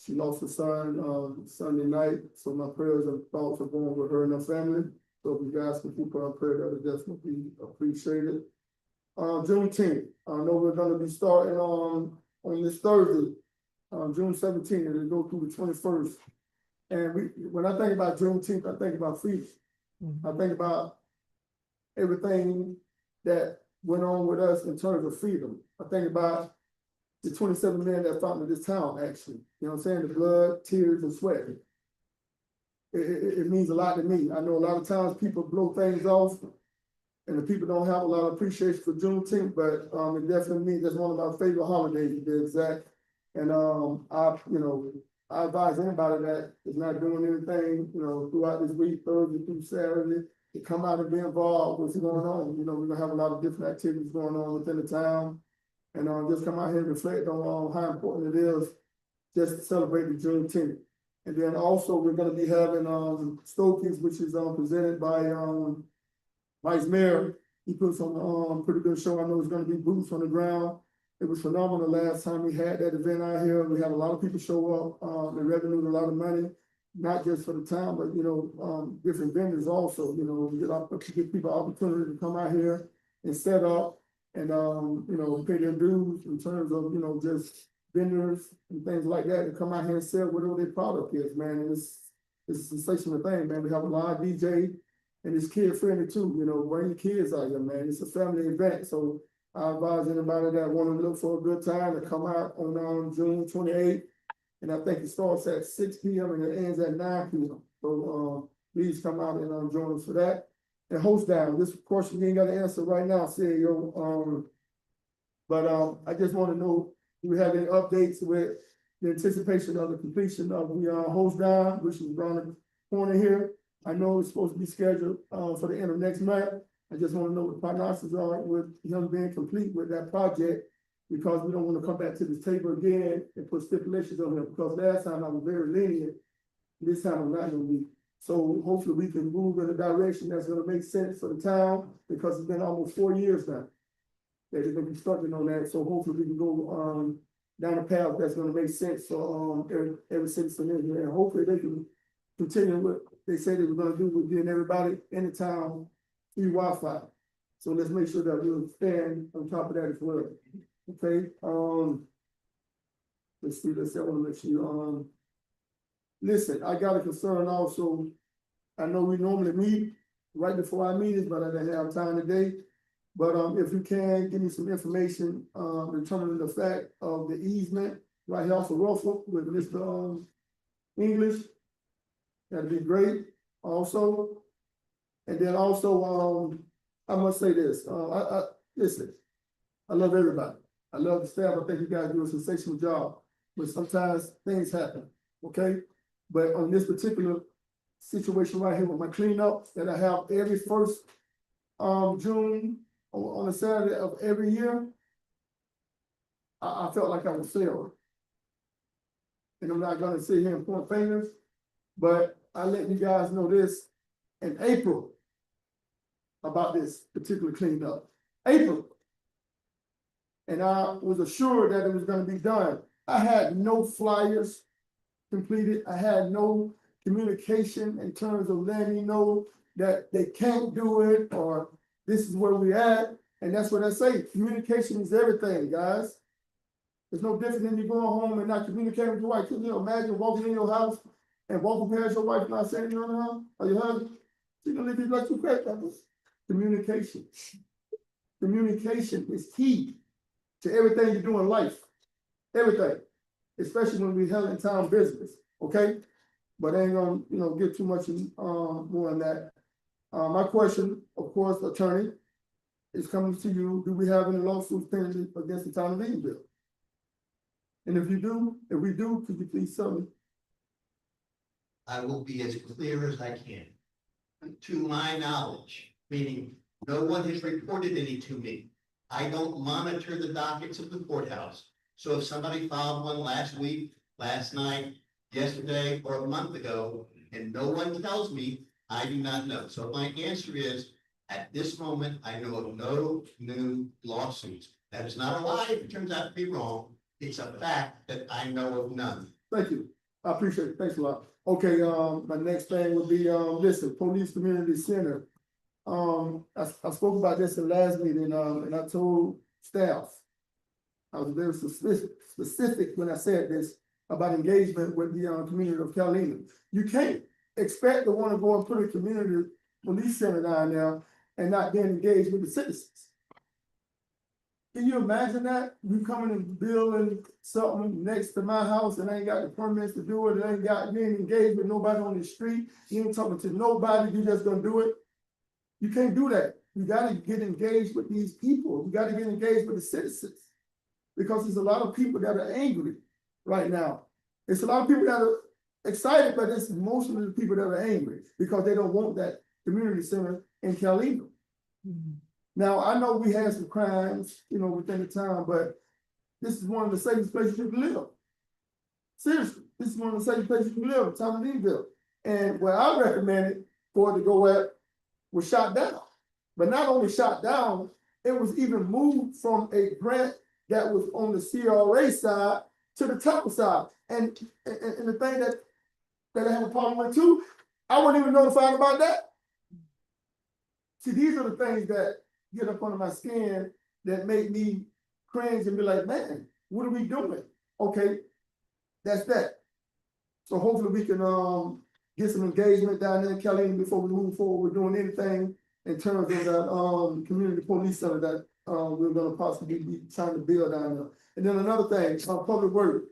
She lost her son, Sunday night, so my prayers and thoughts are going with her and her family. So if you guys can keep her in prayer, that would definitely be appreciated. Juneteenth, I know we're gonna be starting, on this Thursday, June 17th, and it'll go through the 21st. And when I think about Juneteenth, I think about freedom. I think about everything that went on with us in terms of freedom. I think about the 27 men that fought in this town, actually. You know what I'm saying? The blood, tears, and sweat. It means a lot to me. I know a lot of times people blow things off, and the people don't have a lot of appreciation for Juneteenth, but it definitely means that's one of my favorite holidays to be exact. And I advise anybody that is not doing anything, throughout this week, Thursday through Saturday, to come out and be involved with what's going on. We're gonna have a lot of different activities going on within the town. And just come out here and reflect on how important it is just to celebrate the Juneteenth. And then also we're gonna be having Stokies, which is presented by Vice Mayor. He puts on a pretty good show. I know it's gonna be boots on the ground. It was phenomenal last time we had that event out here. We had a lot of people show up, and revenued a lot of money, not just for the town, but different vendors also, give people opportunity to come out here and set up and pay their dues in terms of, just vendors and things like that to come out here and sell whatever their product is, man. And it's a sensational thing, man. We have a live DJ and it's kid friendly too, bring your kids out here, man. It's a family event, so I advise anybody that want to look for a good time to come out on June 28th. And I think it starts at 6 p.m. and it ends at 9 p.m. So please come out and join us for that. And host down, this question you ain't got to answer right now, CEO. But I just want to know, do we have any updates with the anticipation of the completion of the host down, which is around the corner here? I know it's supposed to be scheduled for the end of next month. I just want to know what the prognosis are with him being complete with that project, because we don't want to come back to this table again and put stipulations on him, because last time I was very lenient, this time I'm not gonna be. So hopefully we can move in a direction that's gonna make sense for the town, because it's been almost 4 years now that they're gonna be starting on that. So hopefully we can go down a path that's gonna make sense for every citizen in here, and hopefully they can continue what they said they were gonna do with getting everybody in the town free Wi-Fi. So let's make sure that we'll stand on top of that as well. Okay, let's see, I wanna make sure listen, I got a concern also. I know we normally meet right before our meetings, but I didn't have time today. But if you can, give me some information determining the fact of the easement right here off of Russell with Mr. English. That'd be great also. And then also, I must say this, listen, I love everybody. I love the staff. I think you guys do a sensational job, but sometimes things happen, okay? But on this particular situation right here with my cleanup that I have every first June on a Saturday of every year, I felt like I was failing. And I'm not gonna sit here and point fingers, but I let you guys know this in April about this particular cleanup. April. And I was assured that it was gonna be done. I had no flyers completed. I had no communication in terms of letting me know that they can't do it or this is where we at. And that's what I say. Communication is everything, guys. It's no different than you going home and not communicating with your wife. Can you imagine walking in your house and walking past your wife and not saying you're in the house or your husband? She's gonna leave you like you crazy. Communication. Communication is key to everything you do in life. Everything. Especially when we held in town business, okay? But I ain't gonna, get too much more on that. My question, of course, attorney, is coming to you. Do we have any lawsuits pending against the town of Eatonville? And if we do, could you please tell me? I will be as clear as I can. To my knowledge, meaning no one has reported any to me. I don't monitor the dockets of the courthouse. So if somebody filed one last week, last night, yesterday, or a month ago, and no one tells me, I do not know. So my answer is, at this moment, I know of no new lawsuits. That is not a lie. If it turns out to be wrong, it's a fact that I know of none. Thank you. I appreciate it. Thanks a lot. Okay, my next thing would be, listen, Police Community Center. I spoke about this in last meeting, and I told staff, I was very specific when I said this about engagement with the community of Catalina. You can't expect to want to go and put a community police center down there and not get engaged with the citizens. Can you imagine that? You coming and building something next to my house and I ain't got the permits to do it, and you ain't engaged with nobody on the street, you ain't talking to nobody, you just gonna do it? You can't do that. You gotta get engaged with these people. You gotta get engaged with the citizens. Because there's a lot of people that are angry right now. It's a lot of people that are excited, but it's mostly the people that are angry because they don't want that community center in Catalina. Now, I know we had some crimes, within the town, but this is one of the safest places you can live. Seriously, this is one of the safest places you can live, town of Eatonville. And where I recommended for it to go at was shot down. But not only shot down, it was even moved from a grant that was on the CRA side to the temple side. And the thing that I have a problem with too, I wasn't even notified about that. See, these are the things that get up under my skin that make me cringe and be like, man, what are we doing? Okay, that's that. So hopefully we can get some engagement down there in Catalina before we move forward with doing anything in terms of that community police center that we're gonna possibly be trying to build down there. And then another thing, public work.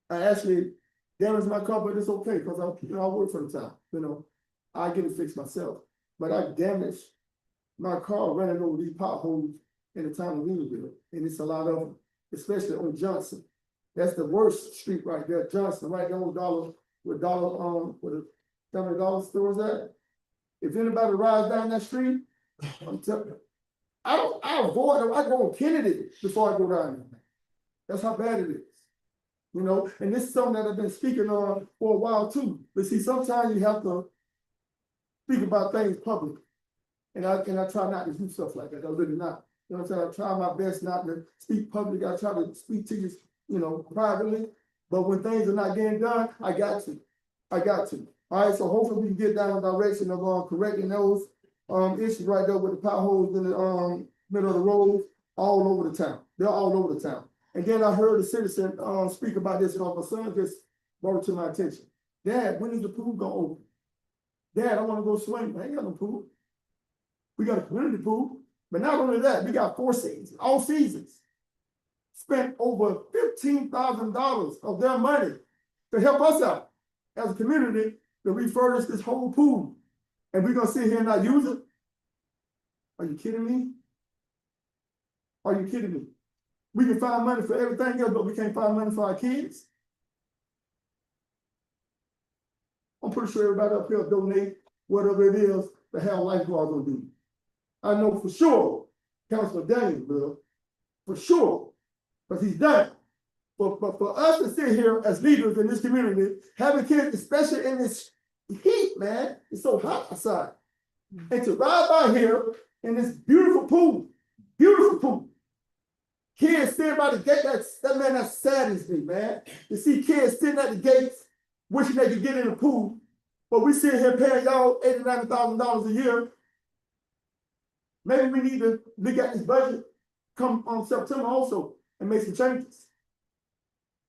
I actually damaged my car, but it's okay because I work for the town. I get it fixed myself. But I damaged my car running over these potholes in the town of Eatonville, and it's a lot of them, especially on Johnson. That's the worst street right there, Johnson, right there on where the $70 stores at. If anybody rides down that street, I'm telling you, I avoid them. I go on Kennedy before I go down there. That's how bad it is. And this is something that I've been speaking on for a while too. But see, sometimes you have to speak about things publicly. And I try not to do stuff like that. I really not. You know what I'm saying? I try my best not to speak publicly. I try to speak to you, privately. But when things are not getting done, I got to. All right, so hopefully we can get down the direction of correcting those issues right there with the potholes in the middle of the road all over the town. They're all over the town. And then I heard a citizen speak about this, and my son just brought it to my attention. Dad, when is the pool gonna open? Dad, I wanna go swimming. I ain't got no pool. We got a community pool, but not only that, we got 4 seasons, all seasons. Spent over $15,000 of their money to help us out as a community to refurbish this whole pool. And we're gonna sit here and not use it? Are you kidding me? Are you kidding me? We can find money for everything else, but we can't find money for our kids. I'm pretty sure everybody up here donate whatever it is to have lifeguards on duty. I know for sure, Councilor Daniels will, for sure, because he's done it. But for us to sit here as leaders in this community, having kids, especially in this heat, man, it's so hot outside. And to ride by here in this beautiful pool, kids sitting by the gate, that saddens me, man. To see kids sitting at the gates, wishing they could get in the pool, but we sit here paying y'all $80,000, $90,000 a year. Maybe we need to look at this budget come on September also and make some changes.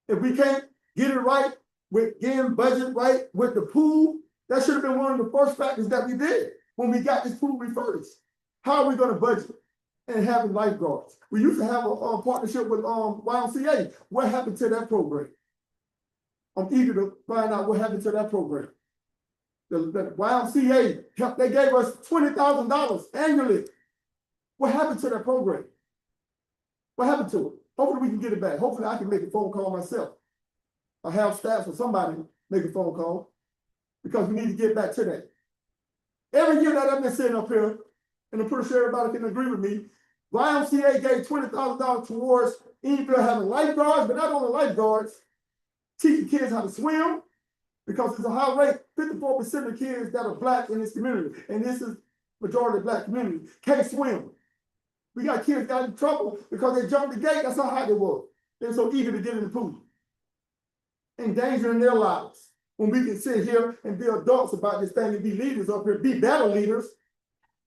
If we can't get it right with getting budget right with the pool, that should have been one of the first factors that we did when we got this pool refurbished. How are we going to budget and having lifeguards? We used to have a partnership with YMCA. What happened to that program? I'm eager to find out what happened to that program. The YMCA, they gave us $20,000 annually. What happened to that program? What happened to it? Hopefully we can get it back. Hopefully I can make a phone call myself. I have staff or somebody make a phone call because we need to get back to that. Every year that I've been sitting up here, and I'm pretty sure everybody can agree with me, YMCA gave $20,000 towards Eatonville having lifeguards, but not only lifeguards, teaching kids how to swim, because it's a high rate, 54% of kids that are Black in this community, and this is majority Black community, can't swim. We got kids got in trouble because they jumped the gate, that's how high they were. They're so eager to get in the pool. Endangering their lives. When we can sit here and be adults about this thing and be leaders up here, be better leaders,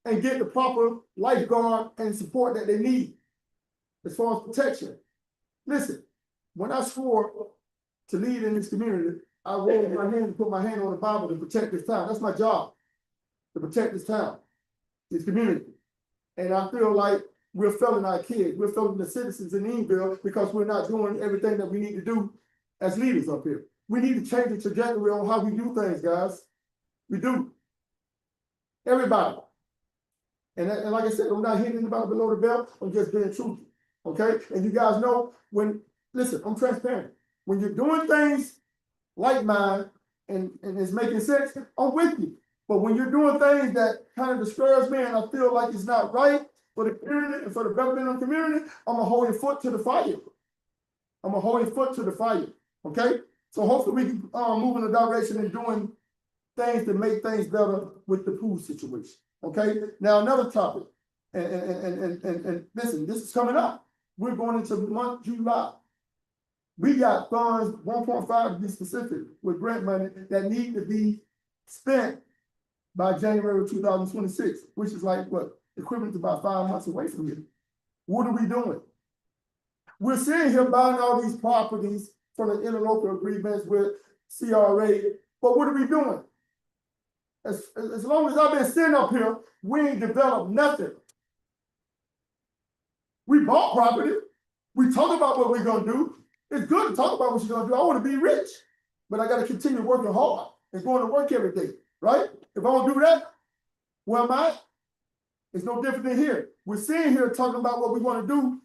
and get the proper lifeguard and support that they need as far as protection. Listen, when I swore to lead in this community, I rolled my hand and put my hand on the Bible to protect this town. That's my job, to protect this town, this community. And I feel like we're failing our kids, we're failing the citizens in Eatonville because we're not doing everything that we need to do as leaders up here. We need to change the trajectory on how we do things, guys. We do. Everybody. And like I said, I'm not hitting anybody below the belt, I'm just being truthful, okay? And you guys know listen, I'm transparent. When you're doing things like mine and it's making sense, I'm with you. But when you're doing things that kind of discourage me and I feel like it's not right for the community and for the betterment of the community, I'm gonna hold your foot to the fire. I'm gonna hold your foot to the fire, okay? So hopefully we can move in a direction and doing things to make things better with the pool situation, okay? Now another topic, and listen, this is coming up. We're going into the month July. We got funds, 1.5 to be specific, with grant money that need to be spent by January 2026, which is like what, equivalent to about 5 months away from here. What are we doing? We're sitting here buying all these properties from the interlocal agreements with CRA, but what are we doing? As long as I've been sitting up here, we ain't developed nothing. We bought property. We talk about what we're gonna do. It's good to talk about what you're gonna do. I wanna be rich, but I gotta continue working hard and going to work every day, right? If I don't do that, where am I? It's no different than here. We're sitting here talking about what we wanna do.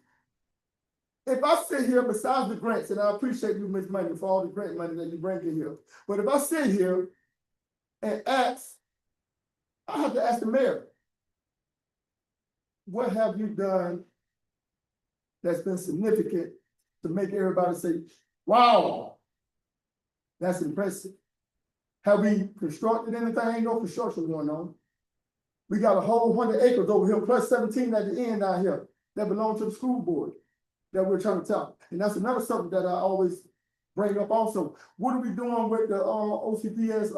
If I sit here, besides the grants, and I appreciate you, Ms. Money, for all the grant money that you bring in here, but if I sit here and ask, I have to ask the mayor, what have you done that's been significant to make everybody say, wow, that's impressive? Have we constructed anything? Ain't no construction going on. We got a whole 100 acres over here, plus 17 at the end down here that belong to the school board that we're trying to tell. And that's another something that I always bring up also. What are we doing with the OCPS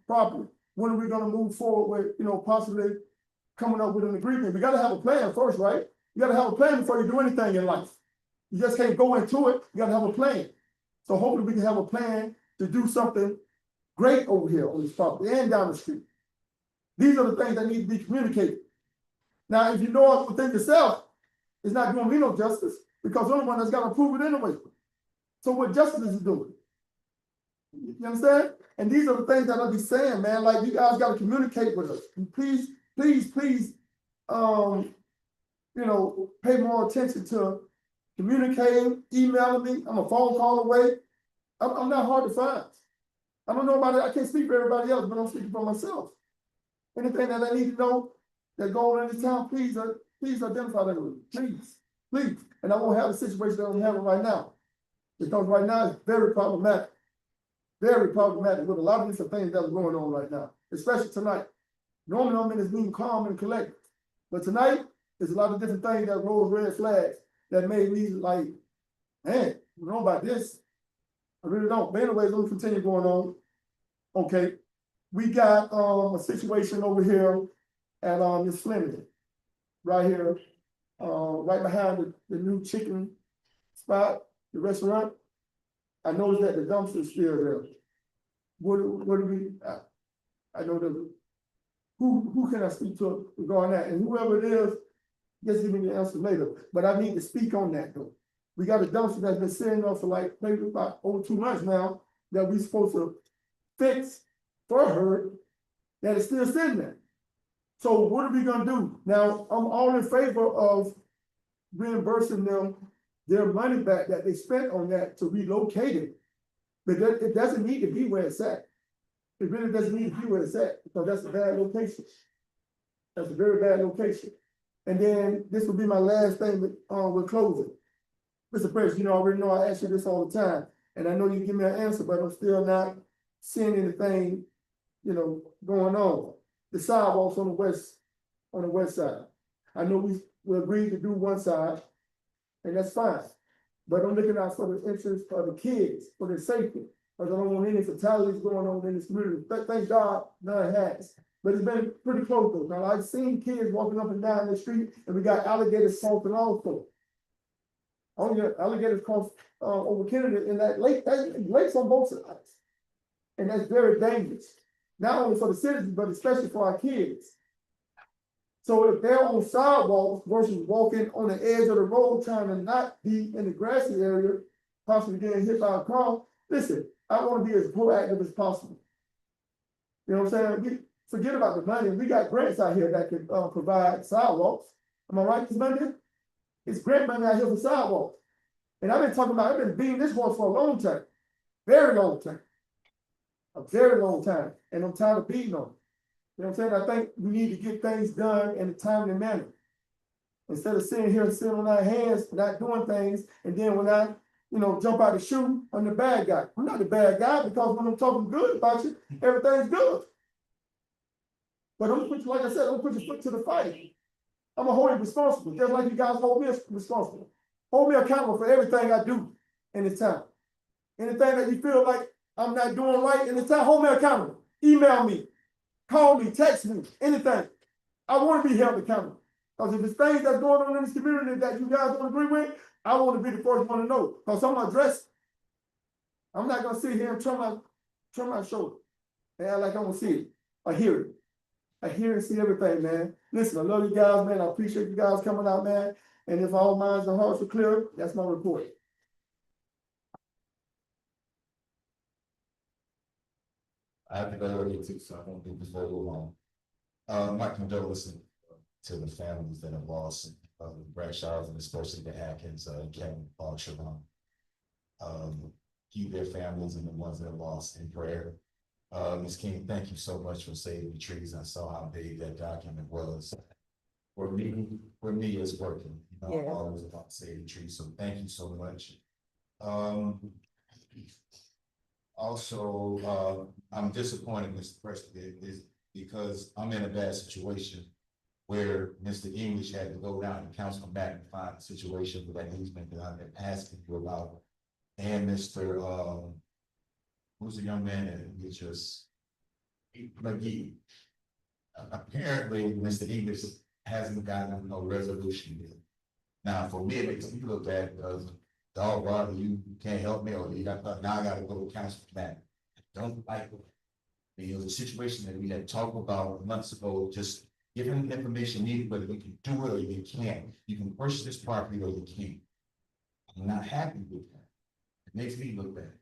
property? When are we gonna move forward with, possibly coming up with an agreement? We gotta have a plan first, right? You gotta have a plan before you do anything in life. You just can't go into it, you gotta have a plan. So hopefully we can have a plan to do something great over here on this property and down the street. These are the things that need to be communicated. Now, if you know it within yourself, it's not doing me no justice because the only one that's got to prove it anyway. So what justice is it doing? You understand? And these are the things that I'll be saying, man. Like, you guys got to communicate with us. And please, please, please, pay more attention to communicating, emailing me, I'm a phone call away. I'm not hard to find. I don't know about it, I can't speak for everybody else, but I'm speaking for myself. Anything that I need to know that's going on in this town, please identify that with me, please. And I won't have a situation that I'm having right now. Because right now it's very problematic with a lot of different things that are going on right now, especially tonight. Normally I'm in this meeting calm and collected, but tonight there's a lot of different things that rose red flags that made me like, man, you know about this. I really don't. But anyways, let me continue going on. Okay, we got a situation over here at this Fleming, right here, right behind the new chicken spot, the restaurant. I noticed that the dumpster is still there. What do we? I know that. Who can I speak to regarding that? And whoever it is, just give me the answer later. But I need to speak on that though. We got a dumpster that's been sitting there for like maybe about over 2 months now that we supposed to fix for her that is still sitting there. So what are we gonna do? Now, I'm all in favor of reimbursing them their money back that they spent on that to relocate it. But it doesn't need to be where it's at. It really doesn't need to be where it's at because that's a bad location. That's a very bad location. And then this will be my last thing with closing. Mr. President, you know, I already know I ask you this all the time, and I know you give me an answer, but I'm still not seeing anything, you know, going on. The sidewalks on the west side. I know we agreed to do one side, and that's fine. But I'm looking out for the interest of the kids, for their safety, because I don't want any fatalities going on in this community. Thank God none has. But it's been pretty close though. Now I've seen kids walking up and down the street, and we got alligators salting also. Oh yeah, alligators cross over Kennedy in that lake. Lakes on both sides, and that's very dangerous. Not only for the citizens, but especially for our kids. So if they're on sidewalks versus walking on the edge of the road, trying to not be in the grassy area, possibly getting hit by a car, listen, I want to be as proactive as possible. You know what I'm saying? We forget about the money. We got grants out here that can provide sidewalks. Am I right, Ms. Monday? It's grant money out here for sidewalks. And I've been beating this horse for a long time. Very long time. A very long time. And I'm tired of beating on it. You know what I'm saying? I think we need to get things done in a timely manner. Instead of sitting here and sitting on our hands, not doing things, and then when I, jump out the shoe, I'm the bad guy. I'm not the bad guy because when I'm talking good about you, everything's good. But I'm gonna put you, like I said, I'm gonna put your foot to the fight. I'm gonna hold you responsible, just like you guys hold me responsible. Hold me accountable for everything I do in this town. Anything that you feel like I'm not doing right in this town, hold me accountable. Email me, call me, text me, anything. I want to be held accountable. Because if there's things that's going on in this community that you guys don't agree with, I want to be the first one to know. Because I'm gonna address it. I'm not gonna sit here and turn my shoulder and act like I don't see it or hear it. I hear and see everything, man. Listen, I love you guys, man. I appreciate you guys coming out, man. And if all minds and hearts are clear, that's my report. I have to go early too, so I won't be before long. My condolences to the families that have lost Bradshaws and especially the Atkins, Kevin, Paul, Trevon. Keep their families and the ones that have lost in prayer. Ms. King, thank you so much for saving the trees. I saw how big that document was. For me, it's working. I'm always about to save the trees, so thank you so much. Also, I'm disappointed, Mr. President, is because I'm in a bad situation where Mr. English had to go down to Councilman back and find a situation with that easement that I've been asking you about. And Mr. Who's the young man that we just McGee? Apparently, Mr. English hasn't gotten no resolution yet. Now, for me, it makes me look bad because dog, Rob, you can't help me, or you got now I gotta go to council for that. Don't like it. It was a situation that we had talked about months ago, just giving the information needed, whether you can do it or you can't. You can purchase this property or you can't. I'm not happy with that. It makes me look bad.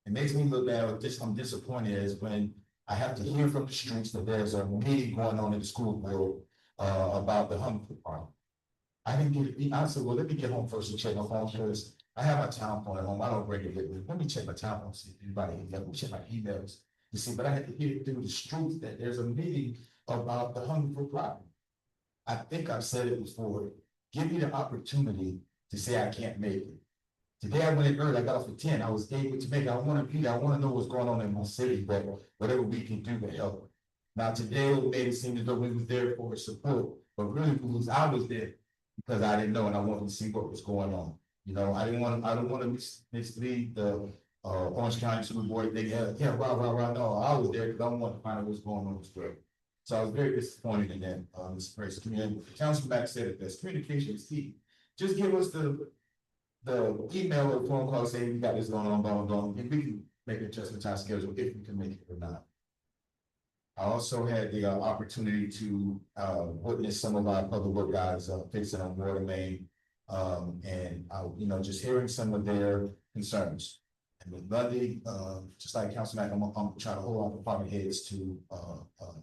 It makes me look bad. I'm disappointed is when I have to hear from the streets that there's a meeting going on in the school board about the Humphrey problem. I didn't get it. I said, well, let me get home first and check my phone because I have my town phone at home. I don't bring it with me. Let me check my town phone, see if anybody, let me check my emails to see, but I had to hear it through the streets that there's a meeting about the Hungerford property. I think I've said it before. Give me the opportunity to say I can't make it. Today I went in early, I got off at 10, I was able to make it. I wanna be there, I wanna know what's going on in my city, but whatever we can do to help. Now today it made it seem as though we was there for support, but really I was there because I didn't know and I wanted to see what was going on. You know, I don't wanna mislead the Orange County School Board, they had, yeah, rah, no, I was there because I wanted to find out what's going on with the. So I was very disappointed in that, Mr. President. Councilman Mack said it best, communication is key. Just give us the email or phone call saying we got this going on, blah, blah, blah, and we can make an adjustment to our schedule if we can make it or not. I also had the opportunity to witness some of our public work guys fixing on water main. And you know, just hearing some of their concerns. And with Monday, just like Councilman, I'm trying to hold on department heads to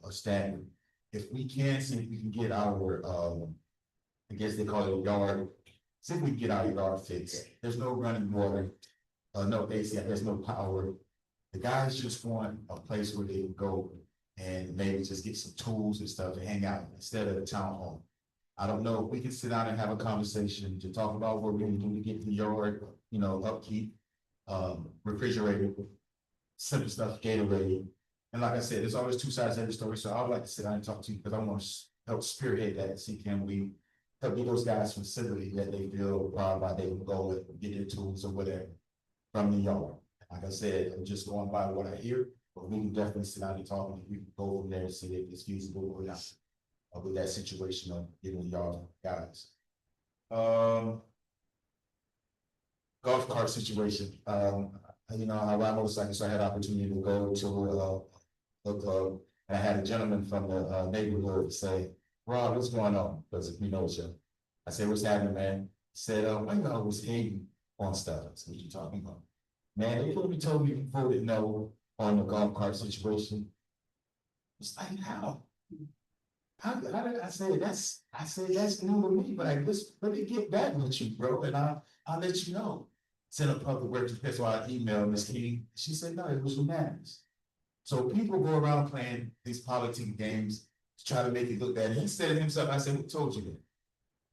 a standard. If we can, see if we can get our I guess they call it a yard. See if we can get our yard fixed. There's no running water, no AC, there's no power. The guys just want a place where they can go and maybe just get some tools and stuff to hang out instead of the town hall. I don't know if we can sit down and have a conversation to talk about what we're gonna do to get the yard, you know, upkeep, refrigerator, simple stuff, Gatorade. And like I said, there's always two sides to every story. So I would like to sit down and talk to you because I want to help spearhead that and see can we help get those guys facility that they feel proud by they can go and get their tools or whatever from the yard. Like I said, I'm just going by what I hear, but we can definitely sit down and talk and we can go from there and see if it's feasible or not with that situation of getting the yard guys. Golf cart situation. You know, I ride motorcycles, so I had opportunity to go to a club, and I had a gentleman from the neighborhood say, "Rob, what's going on?" Because we know each other. I said, "What's happening, man?" He said, "My dog was hating on stuff." I said, "What you talking about?" Man, they probably told me you voted no on the golf cart situation. It's like, how? How did I say that's new to me, but let me get back with you, bro, and I'll let you know. Send a public works, that's why I emailed Ms. King. She said, no, it was unanimous. So people go around playing these politics games to try to make it look bad. And he said to himself, I said, who told you that?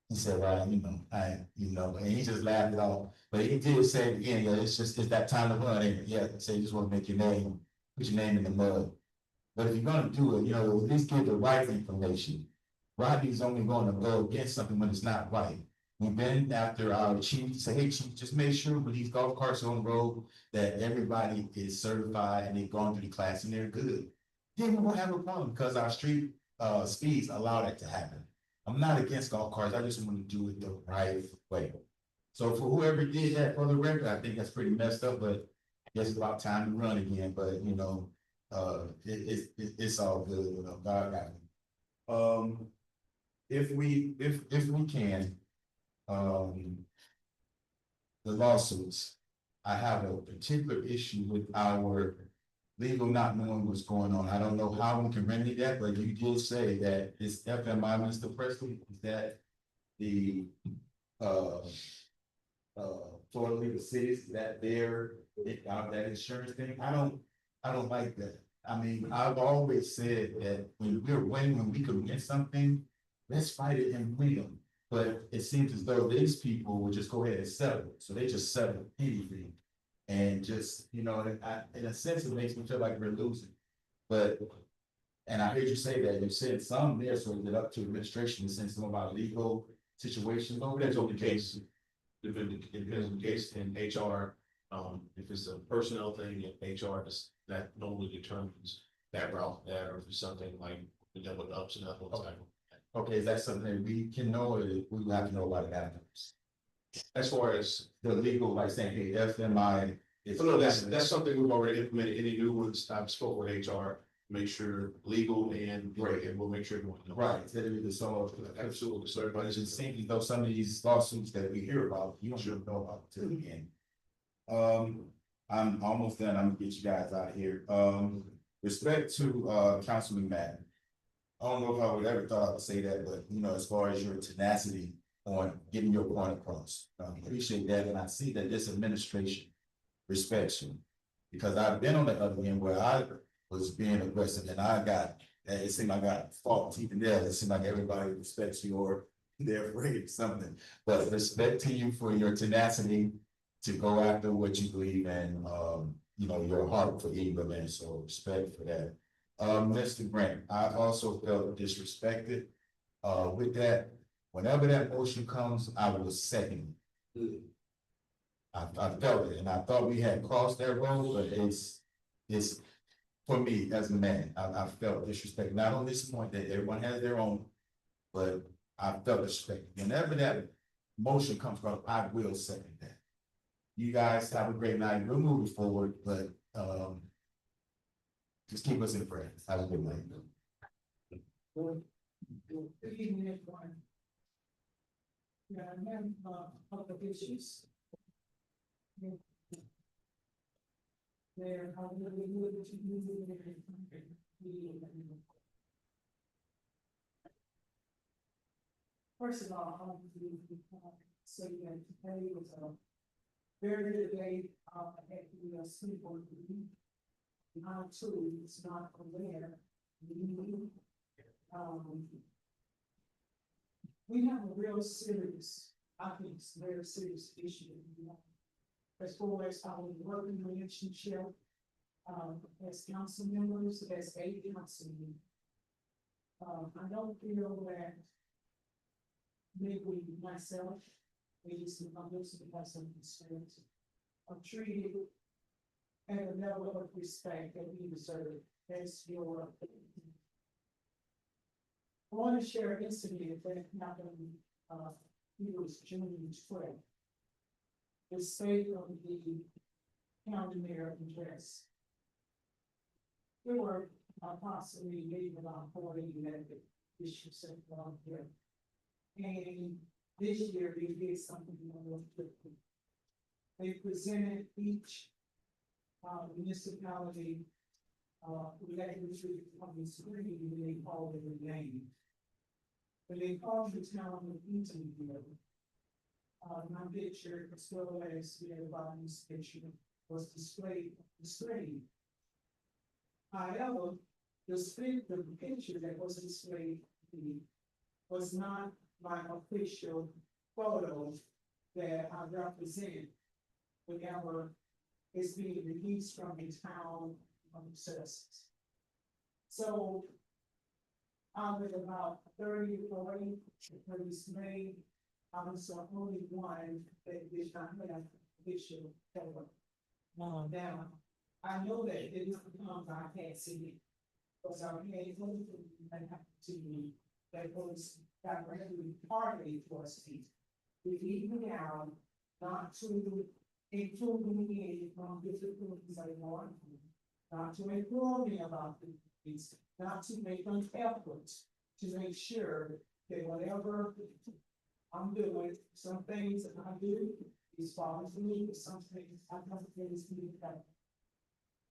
He said, well, and he just laughed it off. But he did say it again, it's that time to run. And yeah, say you just want to make your name, put your name in the mud. But if you're gonna do it, at least give the right information. Rodney's only going to go against something when it's not right. We've been after our chief to say, hey, chief, just make sure when these golf carts are on the road that everybody is certified and they've gone through the class and they're good. Then we won't have a problem because our street speeds allow that to happen. I'm not against golf carts. I just want to do it the right way. So for whoever did that for the record, I think that's pretty messed up, but I guess it's about time to run again. But it's all good. God got me. If we can, the lawsuits, I have a particular issue with our legal not knowing what's going on. I don't know how we can remedy that, but you did say that it's FMI, Mr. Presley, is that the Florida League of Cities, that that insurance thing? I don't like that. I mean, I've always said that when we can win something, let's fight it and win them. But it seems as though these people will just go ahead and settle. So they just settle anything. And just, in a sense, it makes me feel like we're losing. And I heard you say that you said some there, so it's up to administration to send some of our legal situations over there. Depends on the case. It depends on the case in HR. If it's a personnel thing, HR that normally determines that route, or if it's something like we deal with ups and downs. Okay, is that something that we can know, or we will have to know about it afterwards? As far as The legal, like saying, hey, FMI. that's something we've already implemented. Any new ones, I've spoke with HR, make sure legal and we'll make sure everyone knows. Right, that it is so. Absolutely, so But everybody it just seems as though some of these lawsuits that we hear about, you don't even know about until the end. I'm almost done. I'm gonna get you guys out of here. Respect to Councilman Madden. I don't know if I would ever thought I would say that, but as far as your tenacity on getting your point across. Appreciate that, and I see that this administration respects you. Because I've been on the other end where I was being aggressive and it seemed like I got fault even there. It seemed like everybody respects you or they're afraid of something. But respect to you for your tenacity to go after what you believe in, your heart for Eatonville, man. So respect for that. Mr. Grant, I also felt disrespected. With that, whenever that motion comes, I will second it. I felt it, and I thought we had crossed that road, but it's for me as a man, I felt disrespect, not on this point that everyone has their own, but I felt disrespect. Whenever that motion comes from, I will second that. You guys have a great night. We're moving forward, but just keep us in prayer. Have a good night. Good evening, everyone. Yeah, I have a couple of issues. There, how really good that you use it in the First of all, I want to say that today was a very good day. I had to sleep on the week. I too was not aware. We have a real serious, I think it's a very serious issue. As far as our working relationship, as council members, as a council. I don't feel that maybe myself, maybe some others who have some concerns, are treated at a level of respect that we deserve. As your, I want to share an incident that happened, it was June 12th. The state of the county mayor address. There were approximately maybe about 40 elected issues along here. And this year they did something a little different. They presented each municipality elected on the screen, and they called it a name. But they called the town of Eatonville. My picture, as well as everybody's picture, was displayed on the screen. However, the picture that was displayed was not my official photo that I represent whenever it's being released from the town of citizens. So, out of about 30 or 40 police made, I was the only one that did not have official photo. Now, I know that it didn't come, I can't see it. Because I had something that happened to me that was directly targeted towards me. We leave me out, not to include me in difficulties I want, not to inform me about things, not to make an effort to make sure that whatever I'm doing, some things that I do is follows me, some things I don't think is me.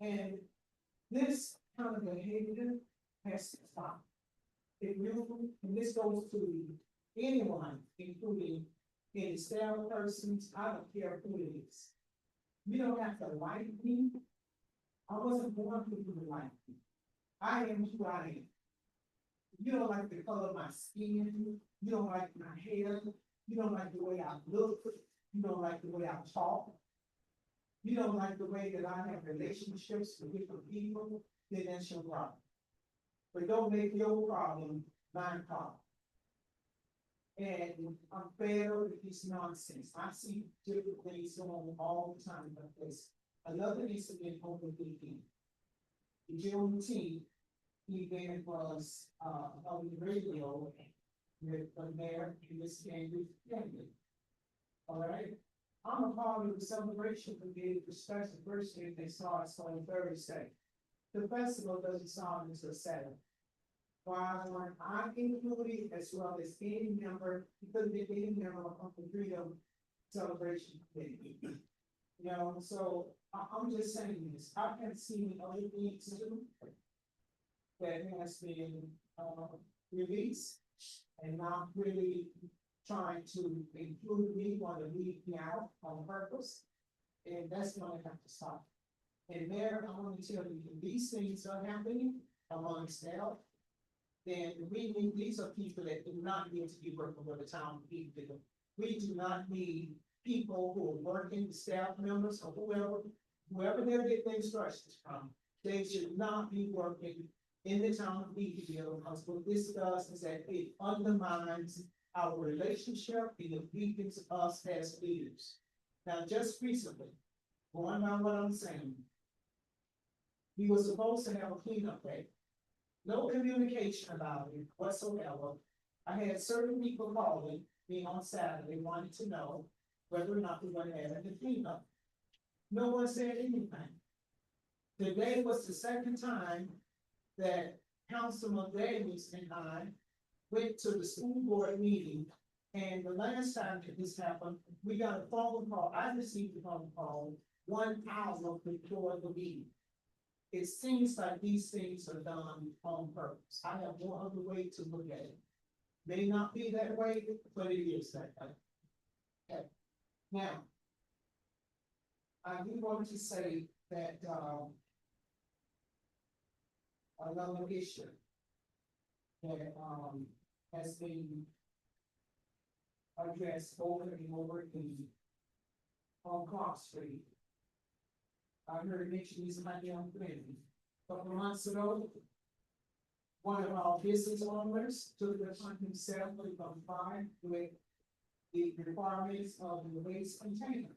And this kind of behavior has to stop. It really, and this goes to anyone, including any staff persons, I don't care who it is. You don't have to like me. I wasn't born for you to like me. I am who I am. You don't like the color of my skin, you don't like my hair, you don't like the way I look, you don't like the way I talk. You don't like the way that I have relationships with different people, then that's your problem. But don't make your problem my problem. And I'm fed up with this nonsense. I see different things going on all the time like this. Another incident over the weekend. The Juneteenth event was on the radio with the mayor and Miss Candy. All right. I'm a part of the celebration for the special birthday they saw us on Thursday. The festival doesn't start until Saturday. While I'm included as well as any member, because they any member of the Freedom Celebration Committee. You know, so I'm just saying this. I have seen other things too that has been released and not really trying to include me, want to leave me out on purpose. And that's gonna have to stop. And Mayor, I want to tell you, if these things are happening amongst staff, then we need, these are people that do not need to be working for the town of Eatonville. We do not need people who are working, staff members or whoever they get their instructions from. They should not be working in the town of Eatonville, because what this does is that it undermines our relationship and it weakens us as leaders. Now, just recently, going on what I'm saying, we were supposed to have a cleanup day. No communication about it whatsoever. I had certain people calling me on Saturday, wanting to know whether or not we were having the cleanup. No one said anything. Today was the second time that Councilman Davis and I went to the school board meeting. And the last time that this happened, we got a phone call, I received a phone call 1 hour before the meeting. It seems like these things are done on purpose. I have no other way to look at it. May not be that way, but it is that way. Okay. Now, I do want to say that, another issue that, has been addressed over and over again on Clark Street. I heard mention this might be on committee. A couple of months ago, one of our business owners took it upon himself to comply with the requirements of the waste container.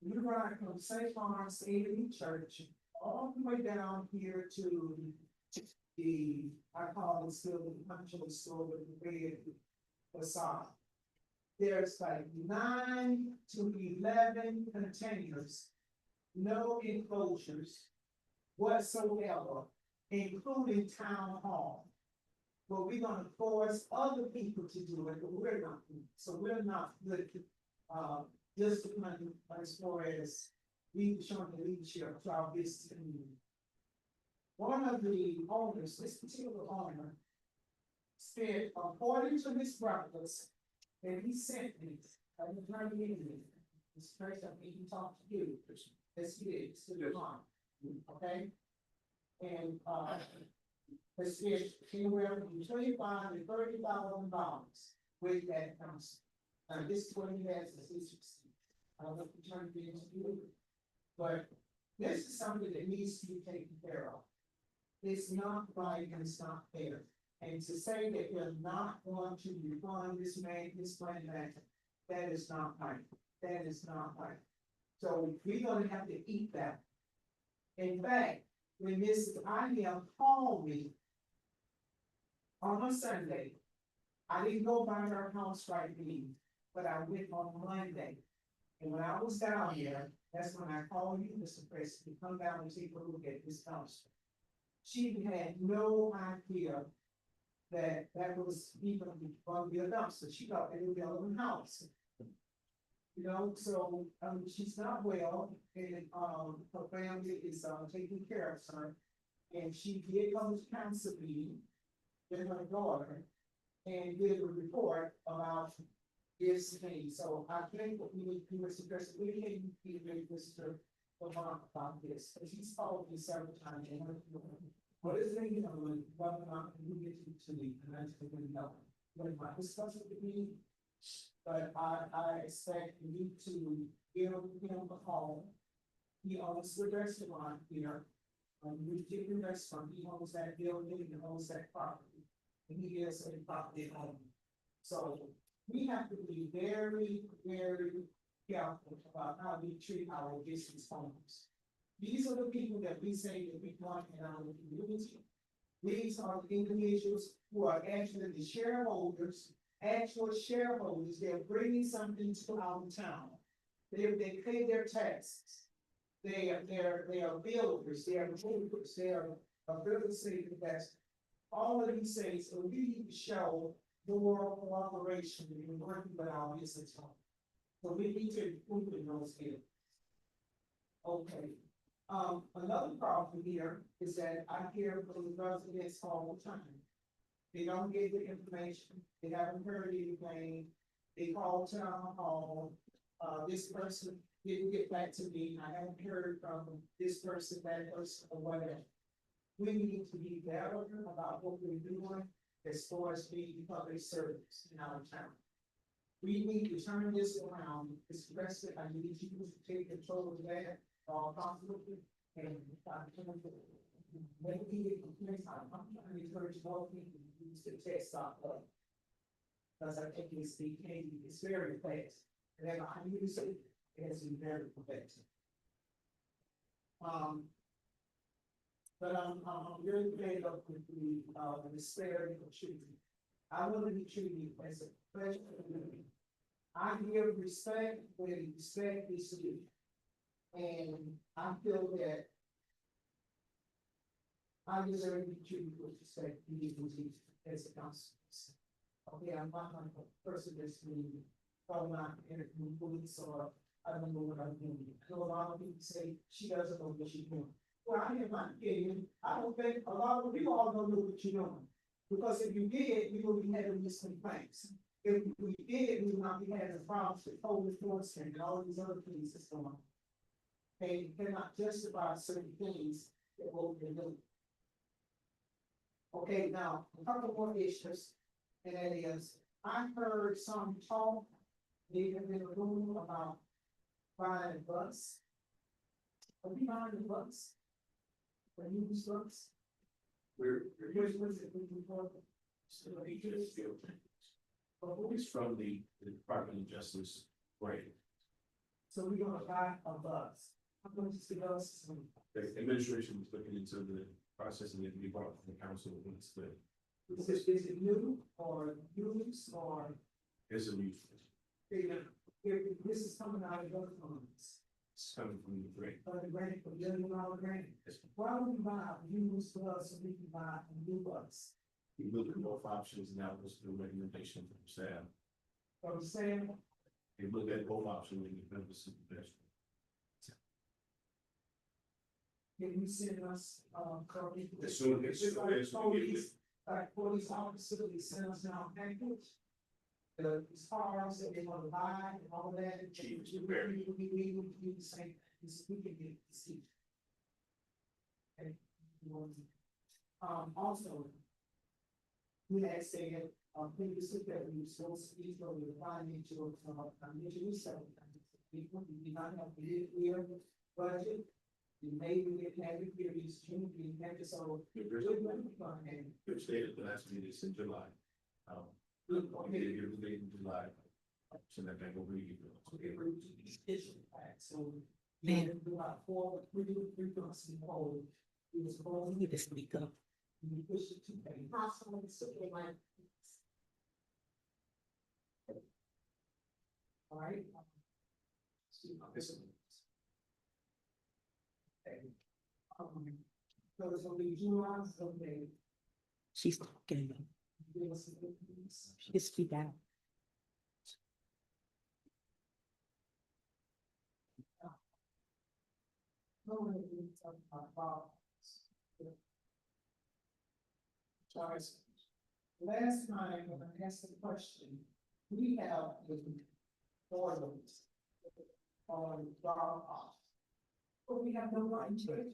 We ride from St. Lawrence AV Church all the way down here to the, I call it still the functional store with the red facade. There's like 9 to 11 containers, no enclosures whatsoever, including town hall. But we're gonna force other people to do it, but we're not. So we're not disciplined as far as showing the leadership to our business community. One of the owners, this particular owner, said, according to his brothers, that he sent me, I was trying to get me, this person even talk to you, as he did, to your mom, okay? And, it said anywhere from $25,000 to $30,000 with that council. This is what he has as his receipt. I don't know if you turn it into you, but this is something that needs to be taken care of. It's not right and it's not fair. And to say that we're not going to refund this man, this money back, that is not right. That is not right. So we're gonna have to eat that. In fact, when Mrs. IBM called me on a Sunday, I didn't go by her house right then, but I went on Monday. And when I was down here, that's when I called you, Mr. President, to come down and take a look at this house. She had no idea that that was even going to be a dumpster. She thought it would be a little house. You know, so, she's not well, and, her family is, taking care of her. And she did come to council meeting with her daughter and did a report about this thing. So I think what we were suggesting, we can be very Mr. about this, because he's called me several times. And what is it, you know, whether or not we get to the financial window, when I discuss it with me, but I expect you to give him a call. He owns the restaurant here. We did the restaurant, he owns that building, he owns that property, and he is a property owner. So we have to be very, very careful about how we treat our business owners. These are the people that we say that we want in our community. These are the individuals who are actually the shareholders, actual shareholders. They're bringing something to our town. They pay their taxes. They are builders, they are movers, they are real estate investors. All of these things, so we need to show more cooperation in working with our business owners. So we need to improve in those areas. Okay. Another problem here is that I hear from the residents all the time They don't get the information, they haven't heard anything, they call town hall, this person didn't get back to me, I haven't heard from this person, that person, or whatever. We need to be better about what we're doing as far as being public service in our town. We need to turn this around, especially I need you to take control of that, all possible, and maybe I'm trying to encourage more people to use the text off of. Because I think it's very fast, and then I use it, it's very effective. But I'm really fed up with the disparity of treatment. I want to be treated as a professional. I give respect where respect is due. And I feel that I deserve to be treated with respect as a council. Okay, I'm not like a person that's being probably not in police or I don't know what I'm doing. I know a lot of people say she doesn't know what she's doing. Well, I have my opinion. I don't think a lot of you all don't know what you're doing. Because if you did, we would be having these complaints. If we did, we would not be having problems with code enforcement and all these other things that's going on. They cannot justify certain things that what they're doing. Okay, now, a couple more issues, and that is, I heard some talk, they have been room about buying a bus. Are we buying a bus? A used bus? We're Where's it? It's from the Department of Justice grant. So we're gonna buy a bus. How much is the bus? The administration was looking into the process and it can be brought to the council when it's split. Is it new or used or? It's a new, If this is coming out of other funds, it's coming from the grant. the grant, $1 billion grant, why would we buy a used bus so we can buy a new bus? We looked at both options and that was the recommendation from staff. From Sam, They looked at both options and the best is the best. can you send us, copy? As soon as- Just like as soon as we get police officers, they send us now package. The cars that they want to buy and all that. Chief, We would do the same, we can get the seat. Okay. Also. We had said, previously that we were supposed to be for the financial, resettlement. We did not have the clear budget. We maybe we had to hear these changes, we had to, so. Which stated the last meeting is in July. Okay, you're late in July. So that they will read. Okay, we're so. We had to do about three months in hold. We was supposed Need to speak up. We pushed it to pay. Councilman Superman. All right. So it's gonna be July, so they She's talking. give us a good piece. She can speak out. No one will talk about. Charles, last time when I asked the question, we have the orders on drop off. But we have no right to it.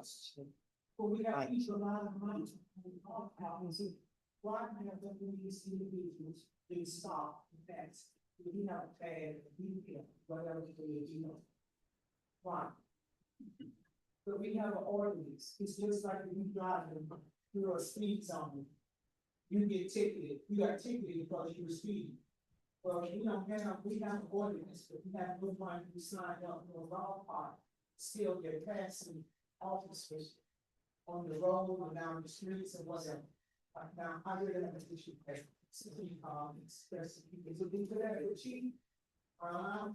But we have each a lot of money to drop out. Why have these individuals been stopped? That's, we have a bad, whatever it is, you know. Why? But we have an ordinance, it's just like when you drive through a speed zone. You get ticketed, you got ticketed because you were speeding. Well, we have an ordinance, but we have no one who signed up for a law part, still get passing officers on the road or down the streets or whatever. Now, I really have an issue with expressing people to be good at it, chief.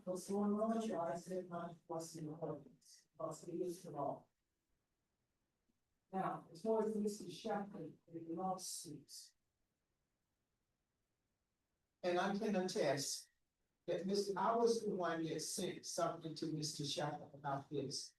What's going on, I said, what's in the ordinance, because it is the law. Now, as far as Mr. Shepherd, the lawsuits. And I can attest that I was the one that sent something to Mr. Shepherd about this.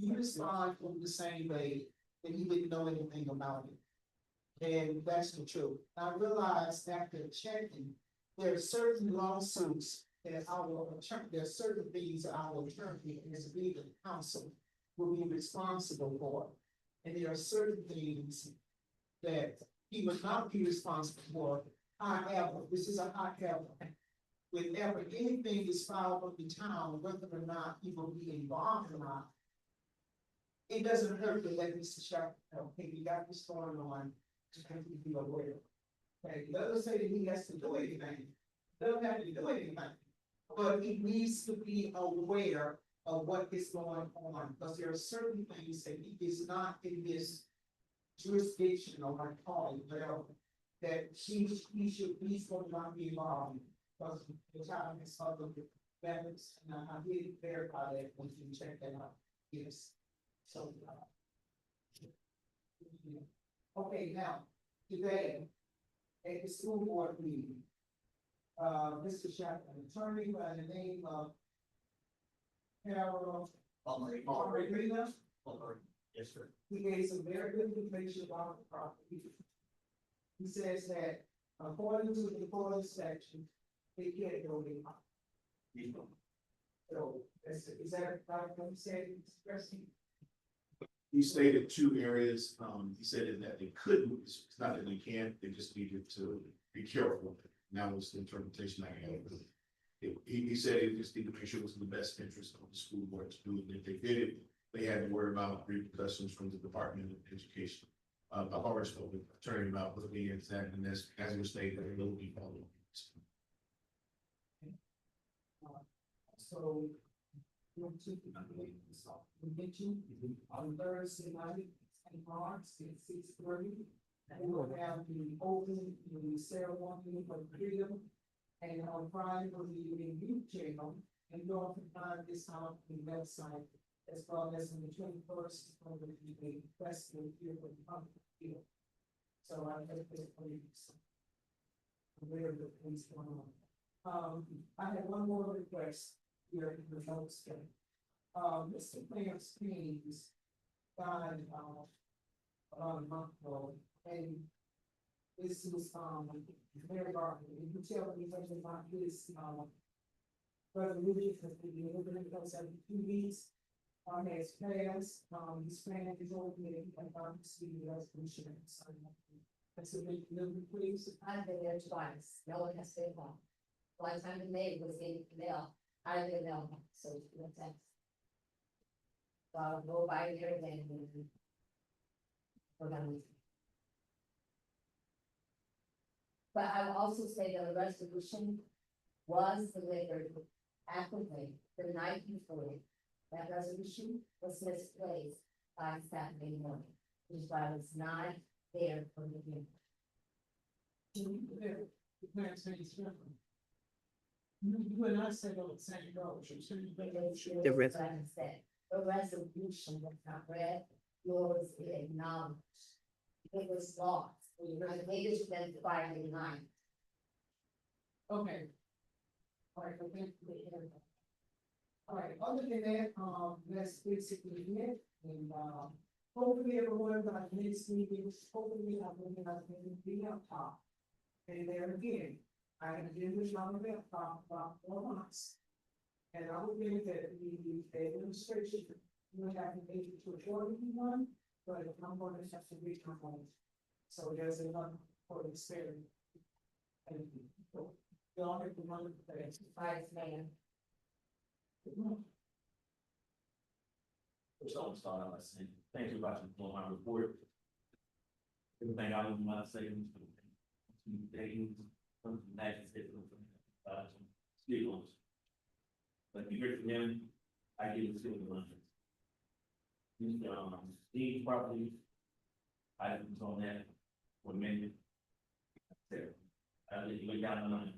He responded from the same way that he didn't know anything about it. And that's the truth. I realized after checking, there are certain lawsuits that our attorney, there are certain things that our attorney as a legal counsel will be responsible for. And there are certain things that he would not be responsible for. However, this is a however. Whenever anything is filed with the town, whether or not he will be involved or not, it doesn't hurt to let Mr. Sharp know, hey, we got this going on, just have to be aware. Okay, it doesn't say that he has to do anything, doesn't have to do anything, but he needs to be aware of what is going on, because there are certain things that he is not in his jurisdiction or my calling, whatever, that he's going to not be involved in, because the child has other benefits, and I did verify that when you check that out, yes. So, okay, now, today, at the school board meeting, Mr. Shepard, an attorney by the name of Harold Margarita, Yes, sir. he gave some very good information about the property. He says that according to the code section, they can't go in. So, is that right, what you said, Mr. Preston? He stated two areas, he said that they couldn't, it's not that they can't, they just needed to be careful. And that was the interpretation I had. He said he just needed to make sure it was in the best interest of the school board to do it, and if they did it, they had to worry about repercussions from the Department of Education. The horoscope, attorney about what the exact, and as you stated, they will be following. So. We'll get you on Thursday night, in March, at 6:30. And we'll have the open, the ceremony for freedom. And on Friday, we'll be in youth jail, and you'll have to find this on the website. As well as on the 21st, on the festival here for the public field. So I think there's where the things going on. I have one more request here in the notes. Mr. Clarence Haynes died, about a month ago, and this is, very hard, you can tell me something about his, resolution, because we were going to go every 2 weeks. Has passed, his plan is over there, and obviously the resolution. That's a big number, please. I've been there twice, no one has said one. One time the maid was in the mail, I didn't know, so it's no sense. So I'll go by there then. We're gonna. But I will also say that the resolution was delivered accurately the night before. That resolution was misplaced by Saturday morning, which is why I was not there for the hearing. You and I said on the same road. The res- Like I said, the resolution was not read, nor was it acknowledged. It was lost. I think it's been Friday night. Okay. All right, okay. All right, other than that, that's basically it, and, hopefully everyone got this meeting, hopefully everyone got the top. And there again, I have been with y'all about 4 months. And I would think that the administration would have to make it to a short one, but I'm going to have to reach my home. So there's enough for the spirit. And y'all have to run the things. Vice Mayor. First, I'll start out by saying, thank you about your my report. Everything I was about to say, days, from the United States, speak on. But you heard from him, I give it to the these properties, items on that were many. I let you lay down the line.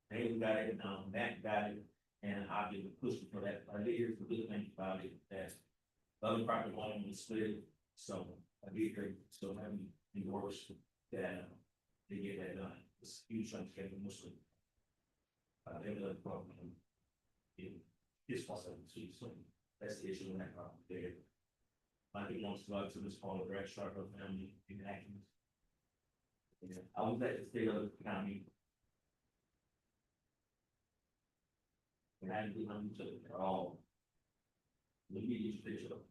They got it, Matt got it. And I've been pushing for that. I did hear some good things about it, that the other property line was split, so I did hear, so having the works that they get that done. It's huge trying to get the Muslim. They have another problem. It's possible to see, so that's the issue in that property there. My people wants to go out to this Paul Brad Sharp family in Atkins. Yeah, I was at the state of the county. And I didn't do it at all. Maybe you should fix it up.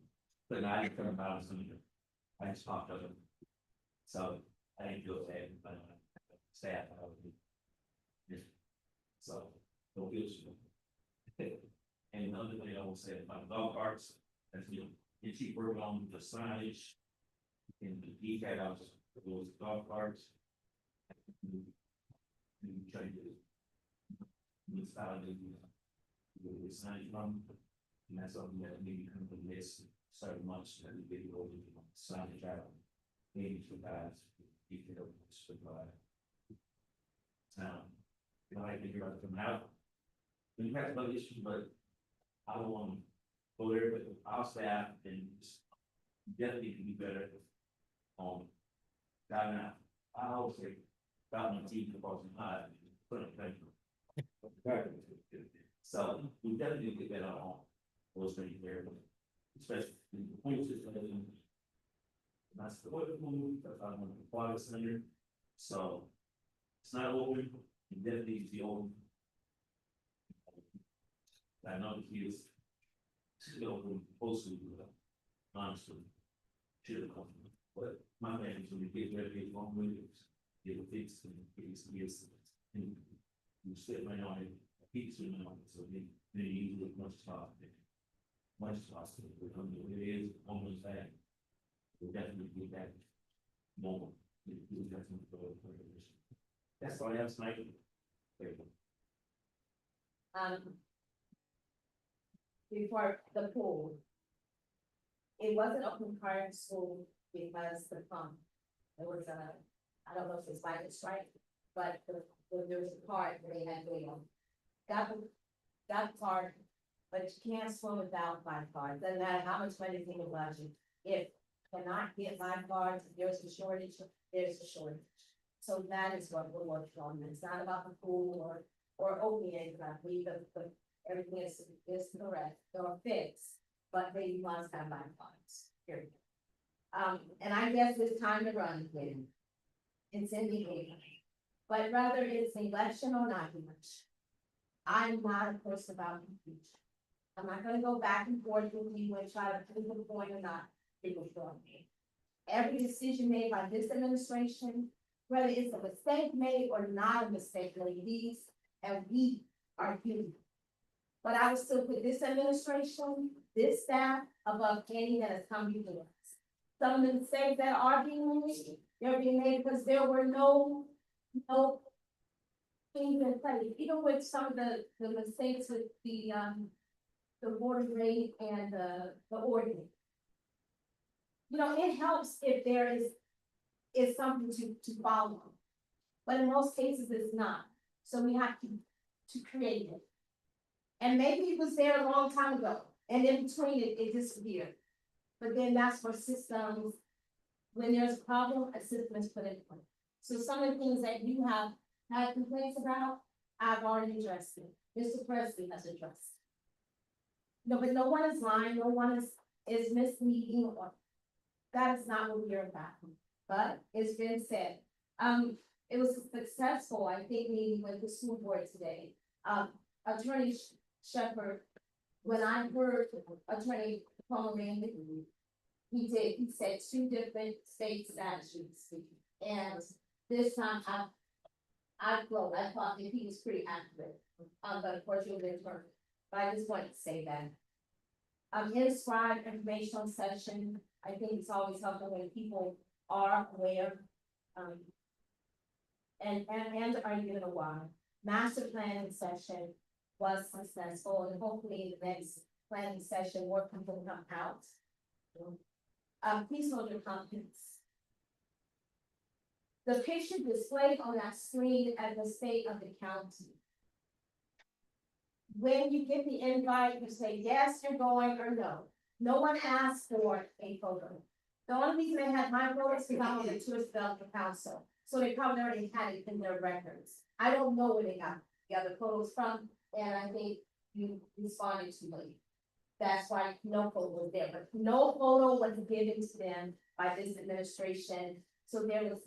But I didn't turn about something. I just popped up. So I didn't feel bad, but staff, I would be. Yeah. So, no feels. And another thing I will say about dog parks, as you keep working on the signage. And the details of those dog parks. And try to. Municipality. The signage from. And that's something that maybe come from this certain months that we get over signage out. Maybe for guys, details provide. You know, I think about them out. We have about issues, but I don't want to go there, but our staff and definitely can be better. Diving out, I always say, diving my teeth across the high, put it paper. So we definitely get better on those things there, especially the point system. That's the water move, the water center, so it's not open, it definitely needs to be open. I know the kids still supposed to, honestly, should have come, but my man is gonna get ready to get one windows, get it fixed, and and you sit right on it, peaks in on it, so they use it much as possible. Much as possible, because it is almost that. We'll definitely get that more. That's all I have tonight. There you go. Before the pool. It wasn't open prior to school because the pump, there was I don't know if it's like a strike, but there was a part where they had to, got part, but you can't swim without lifeguards. Doesn't matter how much money you think about you. If cannot get lifeguards, there's a shortage, there's a shortage. So that is what we're working on. It's not about the pool or opiates, I believe the everything is correct, or fixed, but they must have lifeguards, period. And I guess it's time to run again. It's in the air. But whether it's an election or not election, I'm not a person about the future. I'm not gonna go back and forth with you and try to prove a point or not. People for me. Every decision made by this administration, whether it's a mistake made or not a mistake made, these and we are human. But I would still put this administration, this staff above any that has come before us. Some of the mistakes that are being made, they're being made because there were no things in place. Even with some of the mistakes with the water rate and the ordinance. You know, it helps if there is something to follow. But in most cases, it's not. So we have to create it. And maybe it was there a long time ago, and in between it disappeared. But then that's where systems, when there's a problem, a system is put in place. So some of the things that you have had complaints about, I've already addressed it. Mr. Presley has addressed it. No, but no one is lying, no one is misleading, or that is not what we're about. But it's been said. It was successful, I think, meeting with the school board today. Attorney Shepherd, when I heard Attorney Pomeranian, he said 2 different state statutes. And this time I thought that he was pretty accurate. But of course you'll be attorney. But I just wanted to say that. Inscribed informational session, I think it's always helpful when people are aware. And are given a while. Master planning session was successful, and hopefully the next planning session more people come out. Please hold your confidence. The picture displayed on that screen at the state of the county. When you get the invite, you say yes, you're going, or no. No one asked for a photo. The only reason they had my photo is because I'm on the tourist development council. So they probably already had it in their records. I don't know where they got the other photos from, and I think you responded too late. That's why no photo was there, but no photo was given to them by this administration. So there was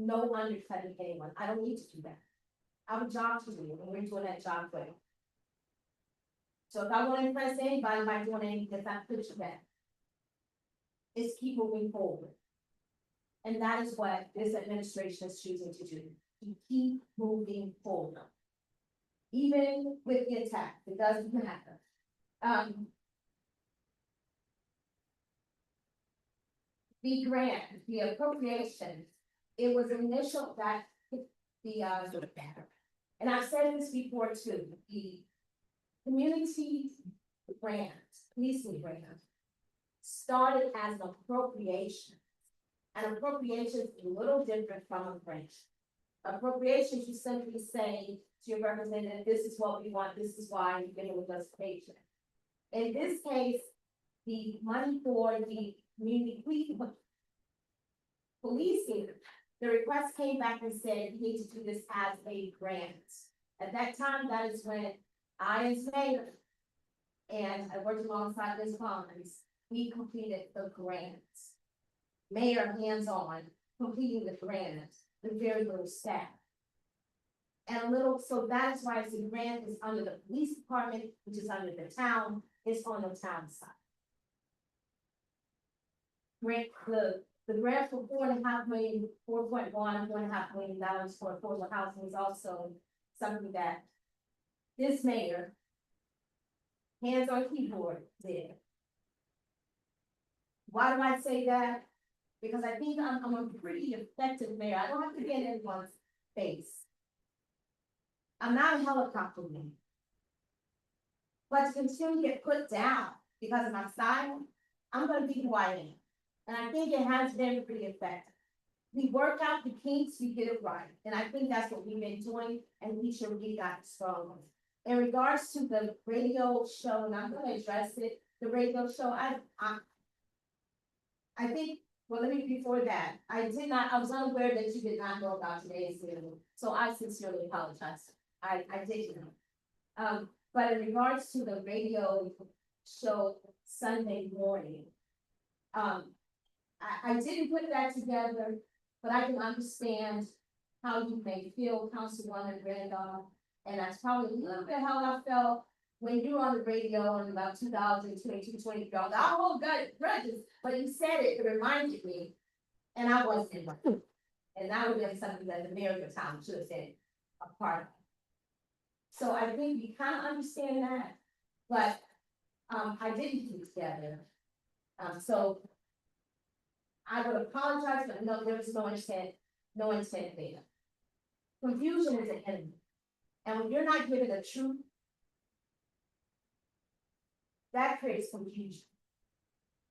no undercutting anyone. I don't need to do that. I have a job to do, and we're doing that job well. So if I want to impress anybody by doing anything, that's not put you back. It's keep moving forward. And that is what this administration is choosing to do, to keep moving forward. Even with the attack, it doesn't matter. The grant, the appropriation, it was initial that and I've said this before too, the community grant, policing grant, started as an appropriation. An appropriation is a little different from a grant. Appropriations, you simply say to your representative, this is what we want, this is why you're getting with us patient. In this case, the money for the community policing, the request came back and said, you need to do this as a grant. At that time, that is when I, as mayor, and I worked alongside Ms. Collins, we completed the grant. Mayor hands-on, completing the grant, with very little staff. And a little, so that is why the grant is under the police department, which is under the town, it's on the town side. Grant, the grant for $4.5 million, $4.5 million for affordable housing is also something that this mayor, hands on keyboard, did. Why do I say that? Because I think I'm a pretty effective mayor. I don't have to get in anyone's face. I'm not a helicopter man. But to continue to get put down because of my style, I'm gonna be who I am. And I think it has been pretty effective. We work out the kinks, we get it right. And I think that's what we've been doing, and we should really got strong. In regards to the radio show, and I'm gonna address it, the radio show, I think, well, let me, before that, I was unaware that you did not know about today's meeting, so I sincerely apologize. I didn't know. But in regards to the radio show Sunday morning, I didn't put that together, but I can understand how you may feel, Councilwoman Randolph, and that's probably a little bit how I felt when you were on the radio in about 2022, 23. I hold grudges, but you said it, it reminded me, and I wasn't right. And that would have been something that the mayor of the town should have been a part of. So I think we kind of understand that, but I didn't put it together. So I would apologize, but no, there was no intent there. Confusion is an enemy. And when you're not given the truth, that creates confusion.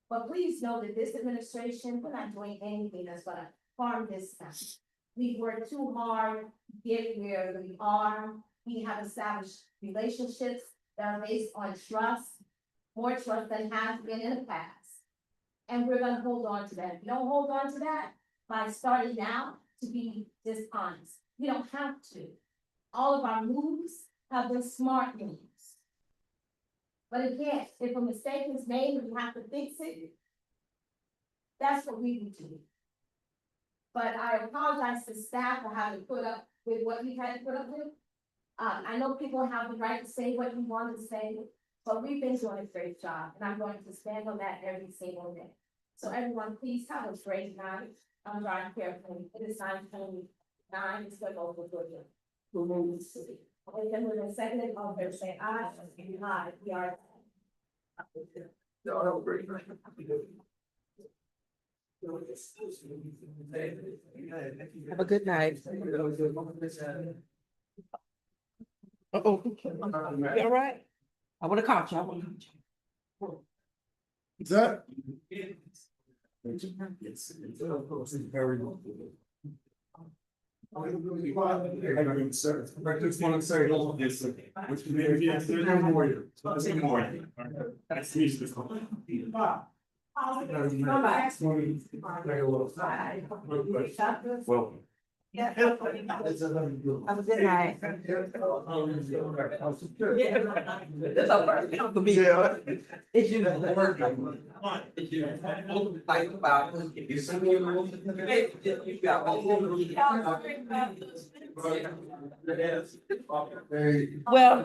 But please know that this administration, we're not doing anything that's gonna harm this town. We've worked too hard to get where we are. We have established relationships that are based on trust, more trust than has been in the past. And we're gonna hold on to that. If you don't hold on to that, by starting now to be dishonest. We don't have to. All of our moves have been smart moves. But again, if a mistake is made and we have to fix it, that's what we would do. But I apologize to staff for having to put up with what we had to put up with. I know people have the right to say what you want to say, but we've been doing a great job, and I'm going to stand on that every single day. So everyone, please have a great night. I'm driving carefully. It is 9:29. It's going over Georgia. We'll move to city. Okay, then we're in second, all fair say aye. Aye. We are. Y'all have a great night. Have a good night. Uh-oh. You all right? I wanna call you. Is that? I just want to say, which maybe it's no more. It's more. That's usually. Welcome. Yeah. Have a good night. That's all right. It's you. Like about. Well.